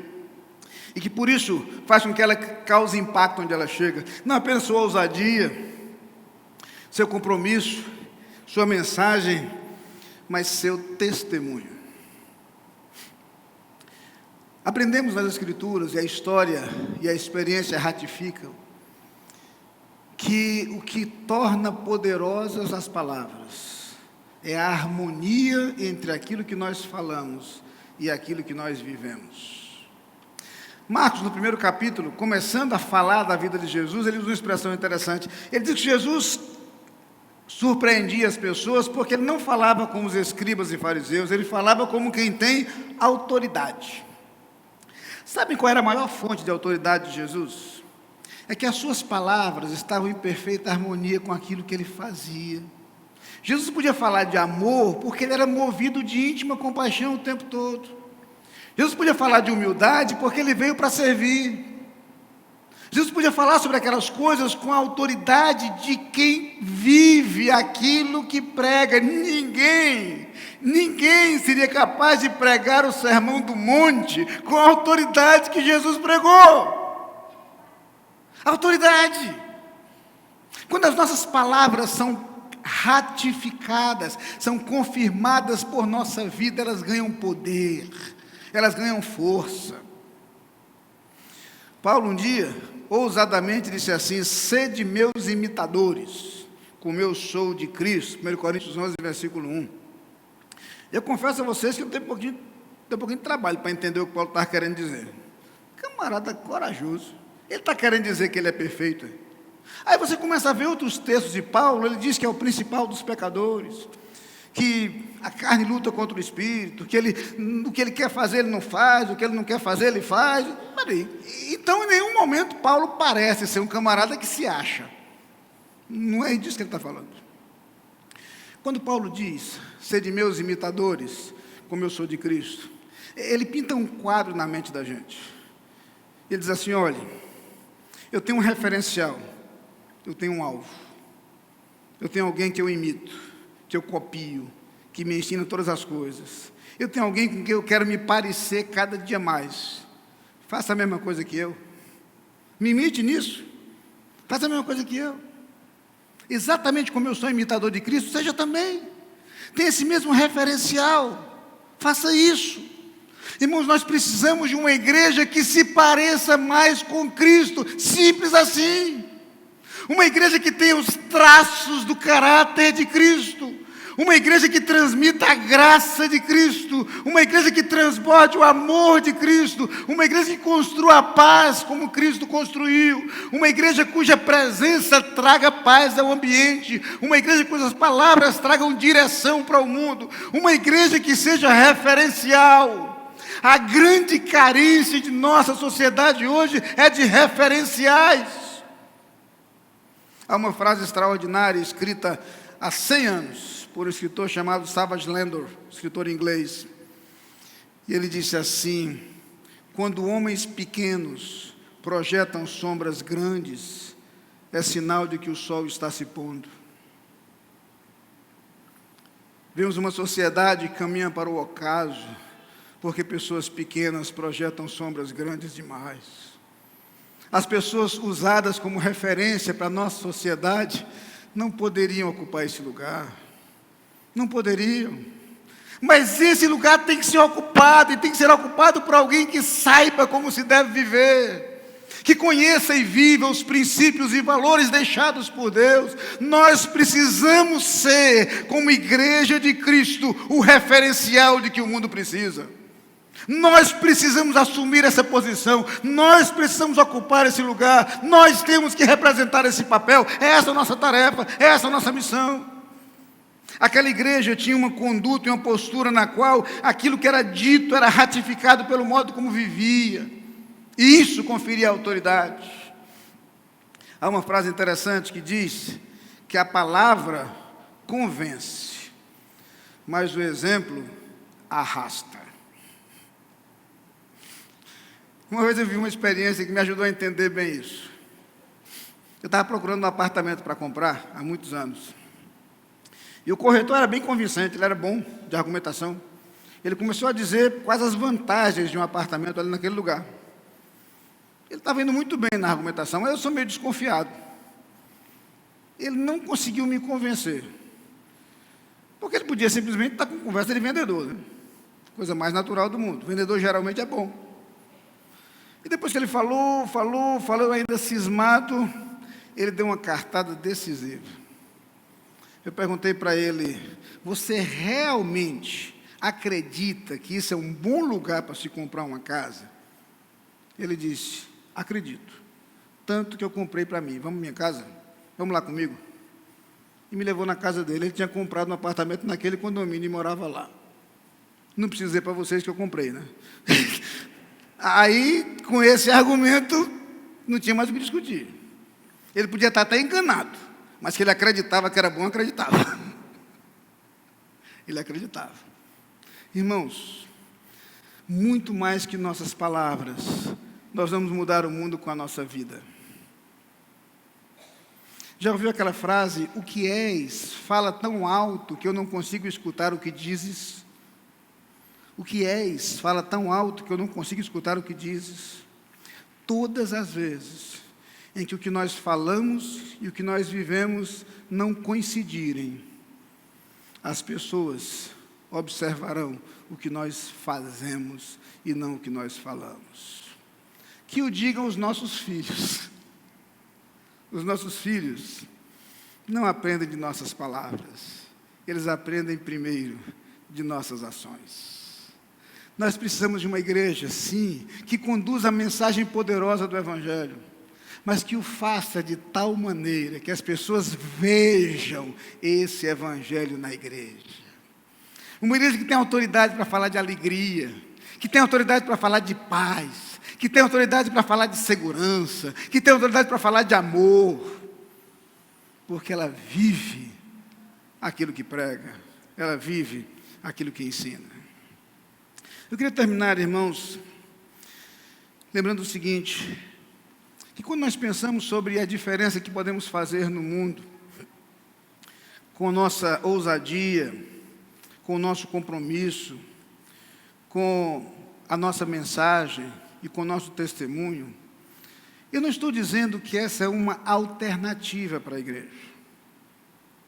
e que por isso faz com que ela cause impacto onde ela chega. Não apenas sua ousadia, seu compromisso, sua mensagem, mas seu testemunho. Aprendemos nas Escrituras, e a história e a experiência ratificam, que o que torna poderosas as palavras é a harmonia entre aquilo que nós falamos e aquilo que nós vivemos. Marcos, no primeiro capítulo, começando a falar da vida de Jesus, ele usa uma expressão interessante. Ele diz que Jesus surpreendia as pessoas porque ele não falava como os escribas e fariseus, ele falava como quem tem autoridade. Sabem qual era a maior fonte de autoridade de Jesus? É que as suas palavras estavam em perfeita harmonia com aquilo que ele fazia. Jesus podia falar de amor porque ele era movido de íntima compaixão o tempo todo. Jesus podia falar de humildade porque ele veio para servir. Jesus podia falar sobre aquelas coisas com a autoridade de quem vive aquilo que prega. Ninguém seria capaz de pregar o sermão do monte com a autoridade que Jesus pregou. Autoridade. Quando as nossas palavras são ratificadas, são confirmadas por nossa vida, elas ganham poder. Elas ganham força. Paulo um dia, ousadamente disse assim: sede meus imitadores, como eu sou de Cristo. 1 Coríntios 11, versículo 1. Eu confesso a vocês que eu tenho um pouquinho de trabalho para entender o que Paulo está querendo dizer. Camarada corajoso. Ele está querendo dizer que ele é perfeito. Aí você começa a ver outros textos de Paulo. Ele diz que é o principal dos pecadores, que a carne luta contra o espírito, que o que ele quer fazer ele não faz, o que ele não quer fazer ele faz. Então em nenhum momento Paulo parece ser um camarada que se acha. Não é disso que ele está falando. Quando Paulo diz, sede meus imitadores, como eu sou de Cristo, ele pinta um quadro na mente da gente. Ele diz assim: olha, eu tenho um referencial, eu tenho um alvo, eu tenho alguém que eu imito, que eu copio, que me ensina todas as coisas. Eu tenho alguém com quem eu quero me parecer cada dia mais. Faça a mesma coisa que eu. Me imite nisso. Faça a mesma coisa que eu. Exatamente como eu sou imitador de Cristo, seja também. Tem esse mesmo referencial. Faça isso. Irmãos, nós precisamos de uma igreja que se pareça mais com Cristo. Simples assim. Uma igreja que tenha os traços do caráter de Cristo. Uma igreja que transmita a graça de Cristo, uma igreja que transborde o amor de Cristo, uma igreja que construa a paz como Cristo construiu, uma igreja cuja presença traga paz ao ambiente, uma igreja cujas palavras tragam direção para o mundo, uma igreja que seja referencial. A grande carência de nossa sociedade hoje é de referenciais. Há uma frase extraordinária escrita há 100 anos, por um escritor chamado Savage Landor, escritor inglês. E ele disse assim: quando homens pequenos projetam sombras grandes, é sinal de que o sol está se pondo. Vemos uma sociedade que caminha para o ocaso, porque pessoas pequenas projetam sombras grandes demais. As pessoas usadas como referência para a nossa sociedade não poderiam ocupar esse lugar. Não poderiam. Mas esse lugar tem que ser ocupado, e tem que ser ocupado por alguém que saiba como se deve viver, que conheça e viva os princípios e valores deixados por Deus. Nós precisamos ser, como igreja de Cristo, o referencial de que o mundo precisa. Nós precisamos assumir essa posição, nós precisamos ocupar esse lugar, nós temos que representar esse papel. Essa é a nossa tarefa, essa é a nossa missão. Aquela igreja tinha uma conduta e uma postura na qual aquilo que era dito era ratificado pelo modo como vivia, e isso conferia autoridade. Há uma frase interessante que diz que a palavra convence, mas o exemplo arrasta. Uma vez eu vi uma experiência que me ajudou a entender bem isso. Eu estava procurando um apartamento para comprar há muitos anos. E o corretor era bem convincente, ele era bom de argumentação. Ele começou a dizer quais as vantagens de um apartamento ali naquele lugar. Ele estava indo muito bem na argumentação, mas eu sou meio desconfiado. Ele não conseguiu me convencer. Porque ele podia simplesmente estar com conversa de vendedor, né? Coisa mais natural do mundo. O vendedor geralmente é bom. E depois que ele falou, ainda cismado, ele deu uma cartada decisiva. Eu perguntei para ele: você realmente acredita que isso é um bom lugar para se comprar uma casa? Ele disse: acredito, tanto que eu comprei para mim. Vamos à minha casa? Vamos lá comigo? E me levou na casa dele. Ele tinha comprado um apartamento naquele condomínio e morava lá. Não preciso dizer para vocês que eu comprei, né? Aí, com esse argumento, não tinha mais o que discutir. Ele podia estar até enganado, mas que ele acreditava que era bom, acreditava. Ele acreditava. Irmãos, muito mais que nossas palavras, nós vamos mudar o mundo com a nossa vida. Já ouviu aquela frase: o que és fala tão alto que eu não consigo escutar o que dizes? O que és fala tão alto que eu não consigo escutar o que dizes. Todas as vezes em que o que nós falamos e o que nós vivemos não coincidirem, as pessoas observarão o que nós fazemos e não o que nós falamos. Que o digam os nossos filhos. Os nossos filhos não aprendem de nossas palavras, eles aprendem primeiro de nossas ações. Nós precisamos de uma igreja, sim, que conduza a mensagem poderosa do Evangelho, mas que o faça de tal maneira que as pessoas vejam esse Evangelho na igreja. Uma igreja que tem autoridade para falar de alegria, que tem autoridade para falar de paz, que tem autoridade para falar de segurança, que tem autoridade para falar de amor, porque ela vive aquilo que prega, ela vive aquilo que ensina. Eu queria terminar, irmãos, lembrando o seguinte: que quando nós pensamos sobre a diferença que podemos fazer no mundo, com nossa ousadia, com o nosso compromisso, com a nossa mensagem e com o nosso testemunho, eu não estou dizendo que essa é uma alternativa para a igreja.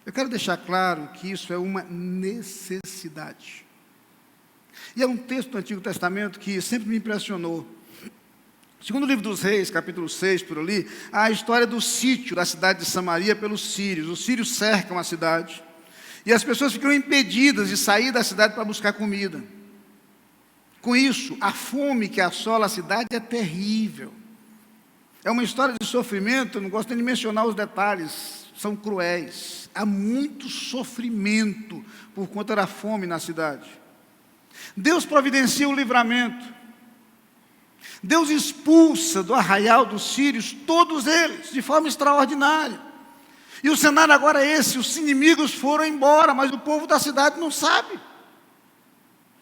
Eu quero deixar claro que isso é uma necessidade. E é um texto do Antigo Testamento que sempre me impressionou. Segundo o livro dos Reis, capítulo 6, por ali, há a história do sítio da cidade de Samaria pelos sírios. Os sírios cercam a cidade. E as pessoas ficam impedidas de sair da cidade para buscar comida. Com isso, a fome que assola a cidade é terrível. É uma história de sofrimento, não gosto nem de mencionar os detalhes, são cruéis. Há muito sofrimento por conta da fome na cidade. Deus providencia o livramento. Deus expulsa do arraial dos sírios todos eles, de forma extraordinária. E o cenário agora é esse: os inimigos foram embora, mas o povo da cidade não sabe.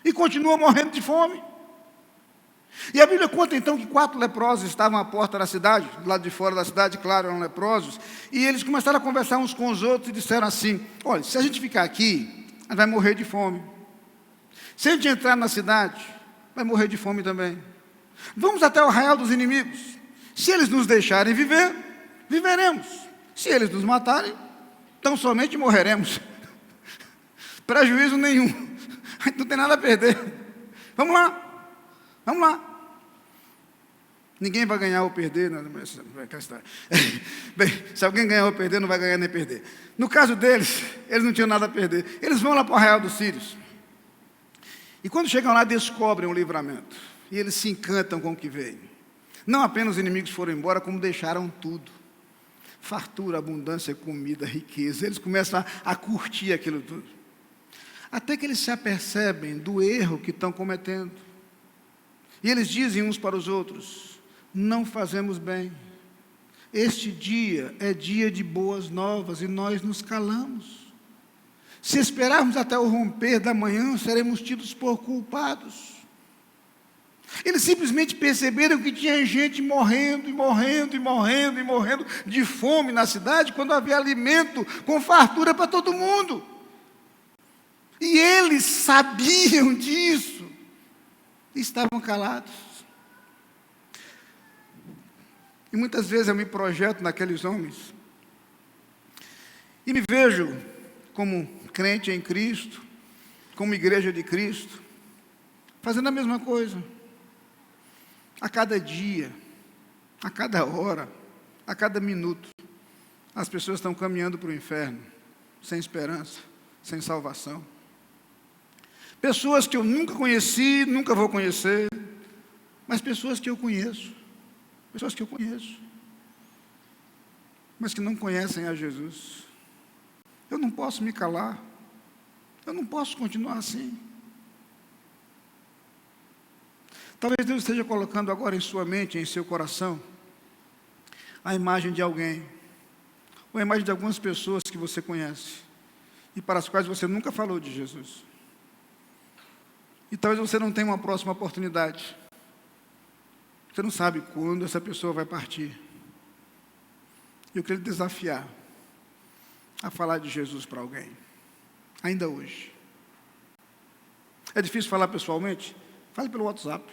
E continua morrendo de fome. E a Bíblia conta então que 4 leprosos estavam à porta da cidade, do lado de fora da cidade, claro, eram leprosos. E eles começaram a conversar uns com os outros e disseram assim: olha, se a gente ficar aqui, a gente vai morrer de fome. Se a gente entrar na cidade, vai morrer de fome também. Vamos até o arraial dos inimigos. Se eles nos deixarem viver, viveremos. Se eles nos matarem, tão somente morreremos. Prejuízo nenhum. A gente não tem nada a perder. Vamos lá. Vamos lá. Ninguém vai ganhar ou perder. Bem, se alguém ganhar ou perder, não vai ganhar nem perder. No caso deles, eles não tinham nada a perder. Eles vão lá para o arraial dos sírios. E quando chegam lá, descobrem o livramento. E eles se encantam com o que veio. Não apenas os inimigos foram embora, como deixaram tudo. Fartura, abundância, comida, riqueza. Eles começam a curtir aquilo tudo. Até que eles se apercebem do erro que estão cometendo. E eles dizem uns para os outros: não fazemos bem. Este dia é dia de boas novas e nós nos calamos. Se esperarmos até o romper da manhã, seremos tidos por culpados. Eles simplesmente perceberam que tinha gente morrendo, e morrendo, e morrendo, e morrendo de fome na cidade, quando havia alimento com fartura para todo mundo. E eles sabiam disso, e estavam calados. E muitas vezes eu me projeto naqueles homens, e me vejo como crente em Cristo, como igreja de Cristo, fazendo a mesma coisa. A cada dia, a cada hora, a cada minuto, as pessoas estão caminhando para o inferno, sem esperança, sem salvação. Pessoas que eu nunca conheci, nunca vou conhecer, mas pessoas que eu conheço, mas que não conhecem a Jesus. Eu não posso me calar, eu não posso continuar assim. Talvez Deus esteja colocando agora em sua mente, em seu coração, a imagem de alguém, ou a imagem de algumas pessoas que você conhece, e para as quais você nunca falou de Jesus. E talvez você não tenha uma próxima oportunidade. Você não sabe quando essa pessoa vai partir. Eu queria lhe desafiar a falar de Jesus para alguém, ainda hoje. É difícil falar pessoalmente? Fale pelo WhatsApp.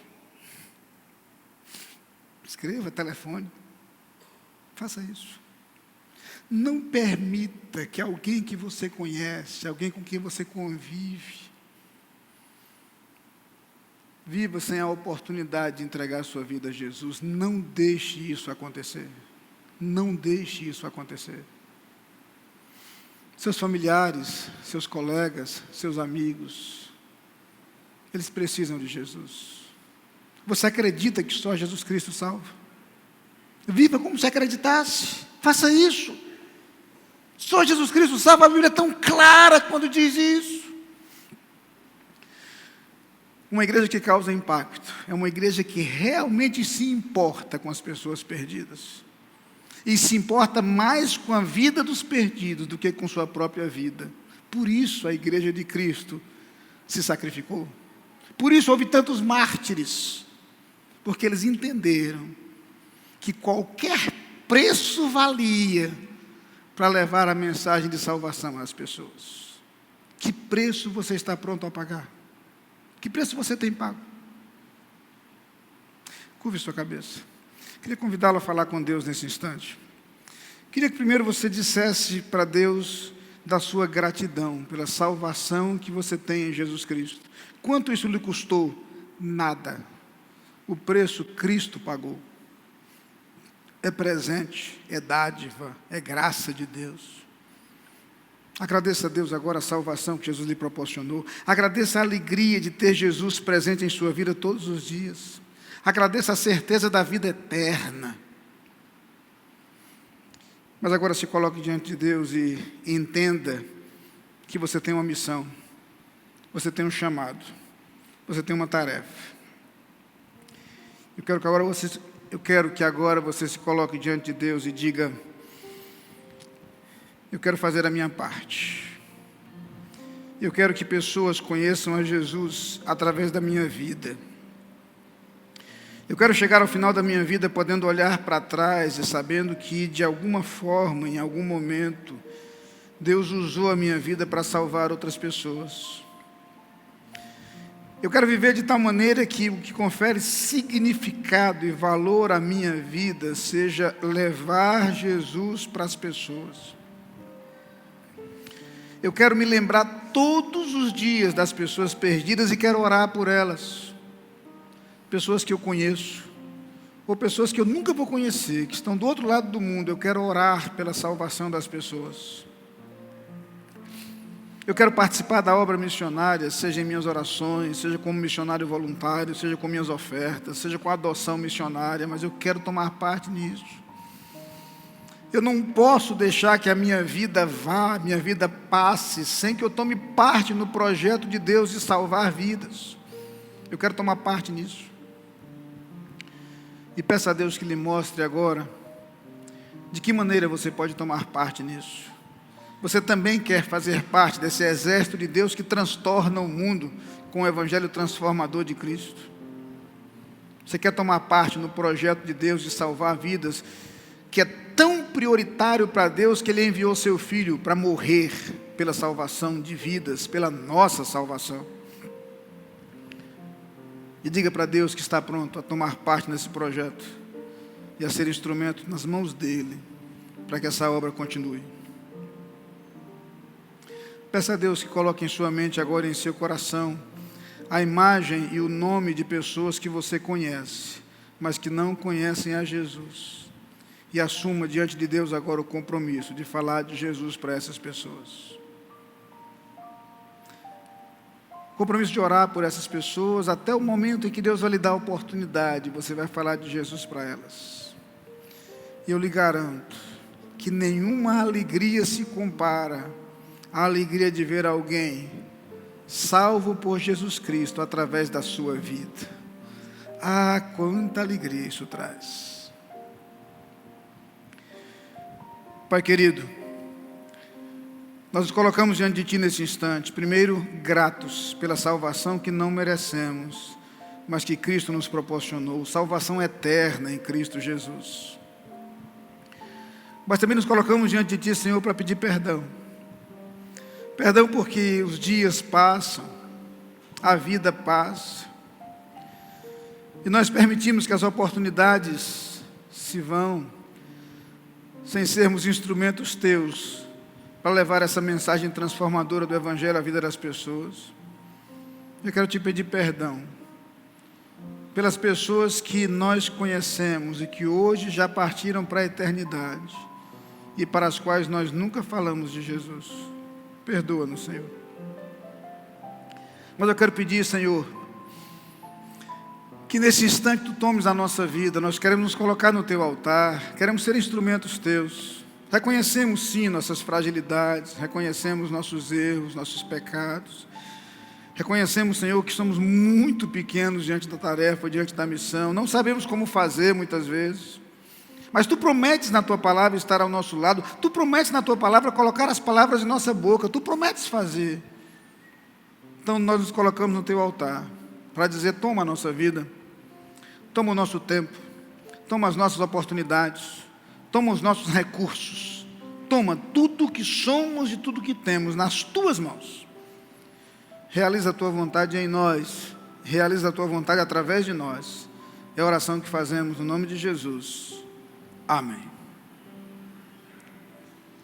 Escreva, telefone. Faça isso. Não permita que alguém que você conhece, alguém com quem você convive, viva sem a oportunidade de entregar a sua vida a Jesus. Não deixe isso acontecer. Não deixe isso acontecer. Seus familiares, seus colegas, seus amigos, eles precisam de Jesus. Você acredita que só Jesus Cristo salva? Viva como se acreditasse. Faça isso. Só Jesus Cristo salva. A Bíblia é tão clara quando diz isso. Uma igreja que causa impacto é uma igreja que realmente se importa com as pessoas perdidas. E se importa mais com a vida dos perdidos do que com sua própria vida. Por isso a igreja de Cristo se sacrificou. Por isso houve tantos mártires. Porque eles entenderam que qualquer preço valia para levar a mensagem de salvação às pessoas. Que preço você está pronto a pagar? Que preço você tem pago? Curve sua cabeça. Queria convidá-lo a falar com Deus nesse instante. Queria que primeiro você dissesse para Deus da sua gratidão pela salvação que você tem em Jesus Cristo. Quanto isso lhe custou? Nada. O preço Cristo pagou. É presente, é dádiva, é graça de Deus. Agradeça a Deus agora a salvação que Jesus lhe proporcionou. Agradeça a alegria de ter Jesus presente em sua vida todos os dias. Agradeça a certeza da vida eterna. Mas agora se coloque diante de Deus e entenda que você tem uma missão. Você tem um chamado. Você tem uma tarefa. Eu quero que agora você se coloque diante de Deus e diga: eu quero fazer a minha parte. Eu quero que pessoas conheçam a Jesus através da minha vida. Eu quero chegar ao final da minha vida podendo olhar para trás e sabendo que, de alguma forma, em algum momento, Deus usou a minha vida para salvar outras pessoas. Eu quero viver de tal maneira que o que confere significado e valor à minha vida seja levar Jesus para as pessoas. Eu quero me lembrar todos os dias das pessoas perdidas e quero orar por elas. Pessoas que eu conheço, ou pessoas que eu nunca vou conhecer, que estão do outro lado do mundo. Eu quero orar pela salvação das pessoas. Eu quero participar da obra missionária, seja em minhas orações, seja como missionário voluntário, seja com minhas ofertas, seja com a adoção missionária, mas eu quero tomar parte nisso. Eu não posso deixar que a minha vida vá, minha vida passe, sem que eu tome parte no projeto de Deus de salvar vidas. Eu quero tomar parte nisso. E peça a Deus que lhe mostre agora de que maneira você pode tomar parte nisso. Você também quer fazer parte desse exército de Deus que transtorna o mundo com o evangelho transformador de Cristo. Você quer tomar parte no projeto de Deus de salvar vidas, que é tão prioritário para Deus que Ele enviou seu Filho para morrer pela salvação de vidas, pela nossa salvação. E diga para Deus que está pronto a tomar parte nesse projeto e a ser instrumento nas mãos dEle, para que essa obra continue. Peça a Deus que coloque em sua mente agora, em seu coração, a imagem e o nome de pessoas que você conhece, mas que não conhecem a Jesus. E assuma diante de Deus agora o compromisso de falar de Jesus para essas pessoas. Compromisso de orar por essas pessoas até o momento em que Deus vai lhe dar a oportunidade, você vai falar de Jesus para elas. E eu lhe garanto que nenhuma alegria se compara à alegria de ver alguém salvo por Jesus Cristo através da sua vida. Ah, quanta alegria isso traz. Pai querido, nós nos colocamos diante de Ti nesse instante, primeiro, gratos pela salvação que não merecemos, mas que Cristo nos proporcionou, salvação eterna em Cristo Jesus. Mas também nos colocamos diante de Ti, Senhor, para pedir perdão. Perdão porque os dias passam, a vida passa, e nós permitimos que as oportunidades se vão, sem sermos instrumentos Teus, para levar essa mensagem transformadora do Evangelho à vida das pessoas. Eu quero Te pedir perdão pelas pessoas que nós conhecemos e que hoje já partiram para a eternidade e para as quais nós nunca falamos de Jesus. Perdoa-nos, Senhor. Mas eu quero pedir, Senhor, que nesse instante Tu tomes a nossa vida. Nós queremos nos colocar no Teu altar, queremos ser instrumentos Teus. Reconhecemos sim nossas fragilidades, reconhecemos nossos erros, nossos pecados. Reconhecemos, Senhor, que somos muito pequenos diante da tarefa, diante da missão. Não sabemos como fazer muitas vezes. Mas Tu prometes na Tua palavra estar ao nosso lado. Tu prometes na Tua palavra colocar as palavras em nossa boca. Tu prometes fazer. Então nós nos colocamos no Teu altar para dizer: toma a nossa vida, toma o nosso tempo, toma as nossas oportunidades, toma os nossos recursos, toma tudo o que somos e tudo o que temos nas Tuas mãos. Realiza a Tua vontade em nós, realiza a Tua vontade através de nós. É a oração que fazemos no nome de Jesus. Amém.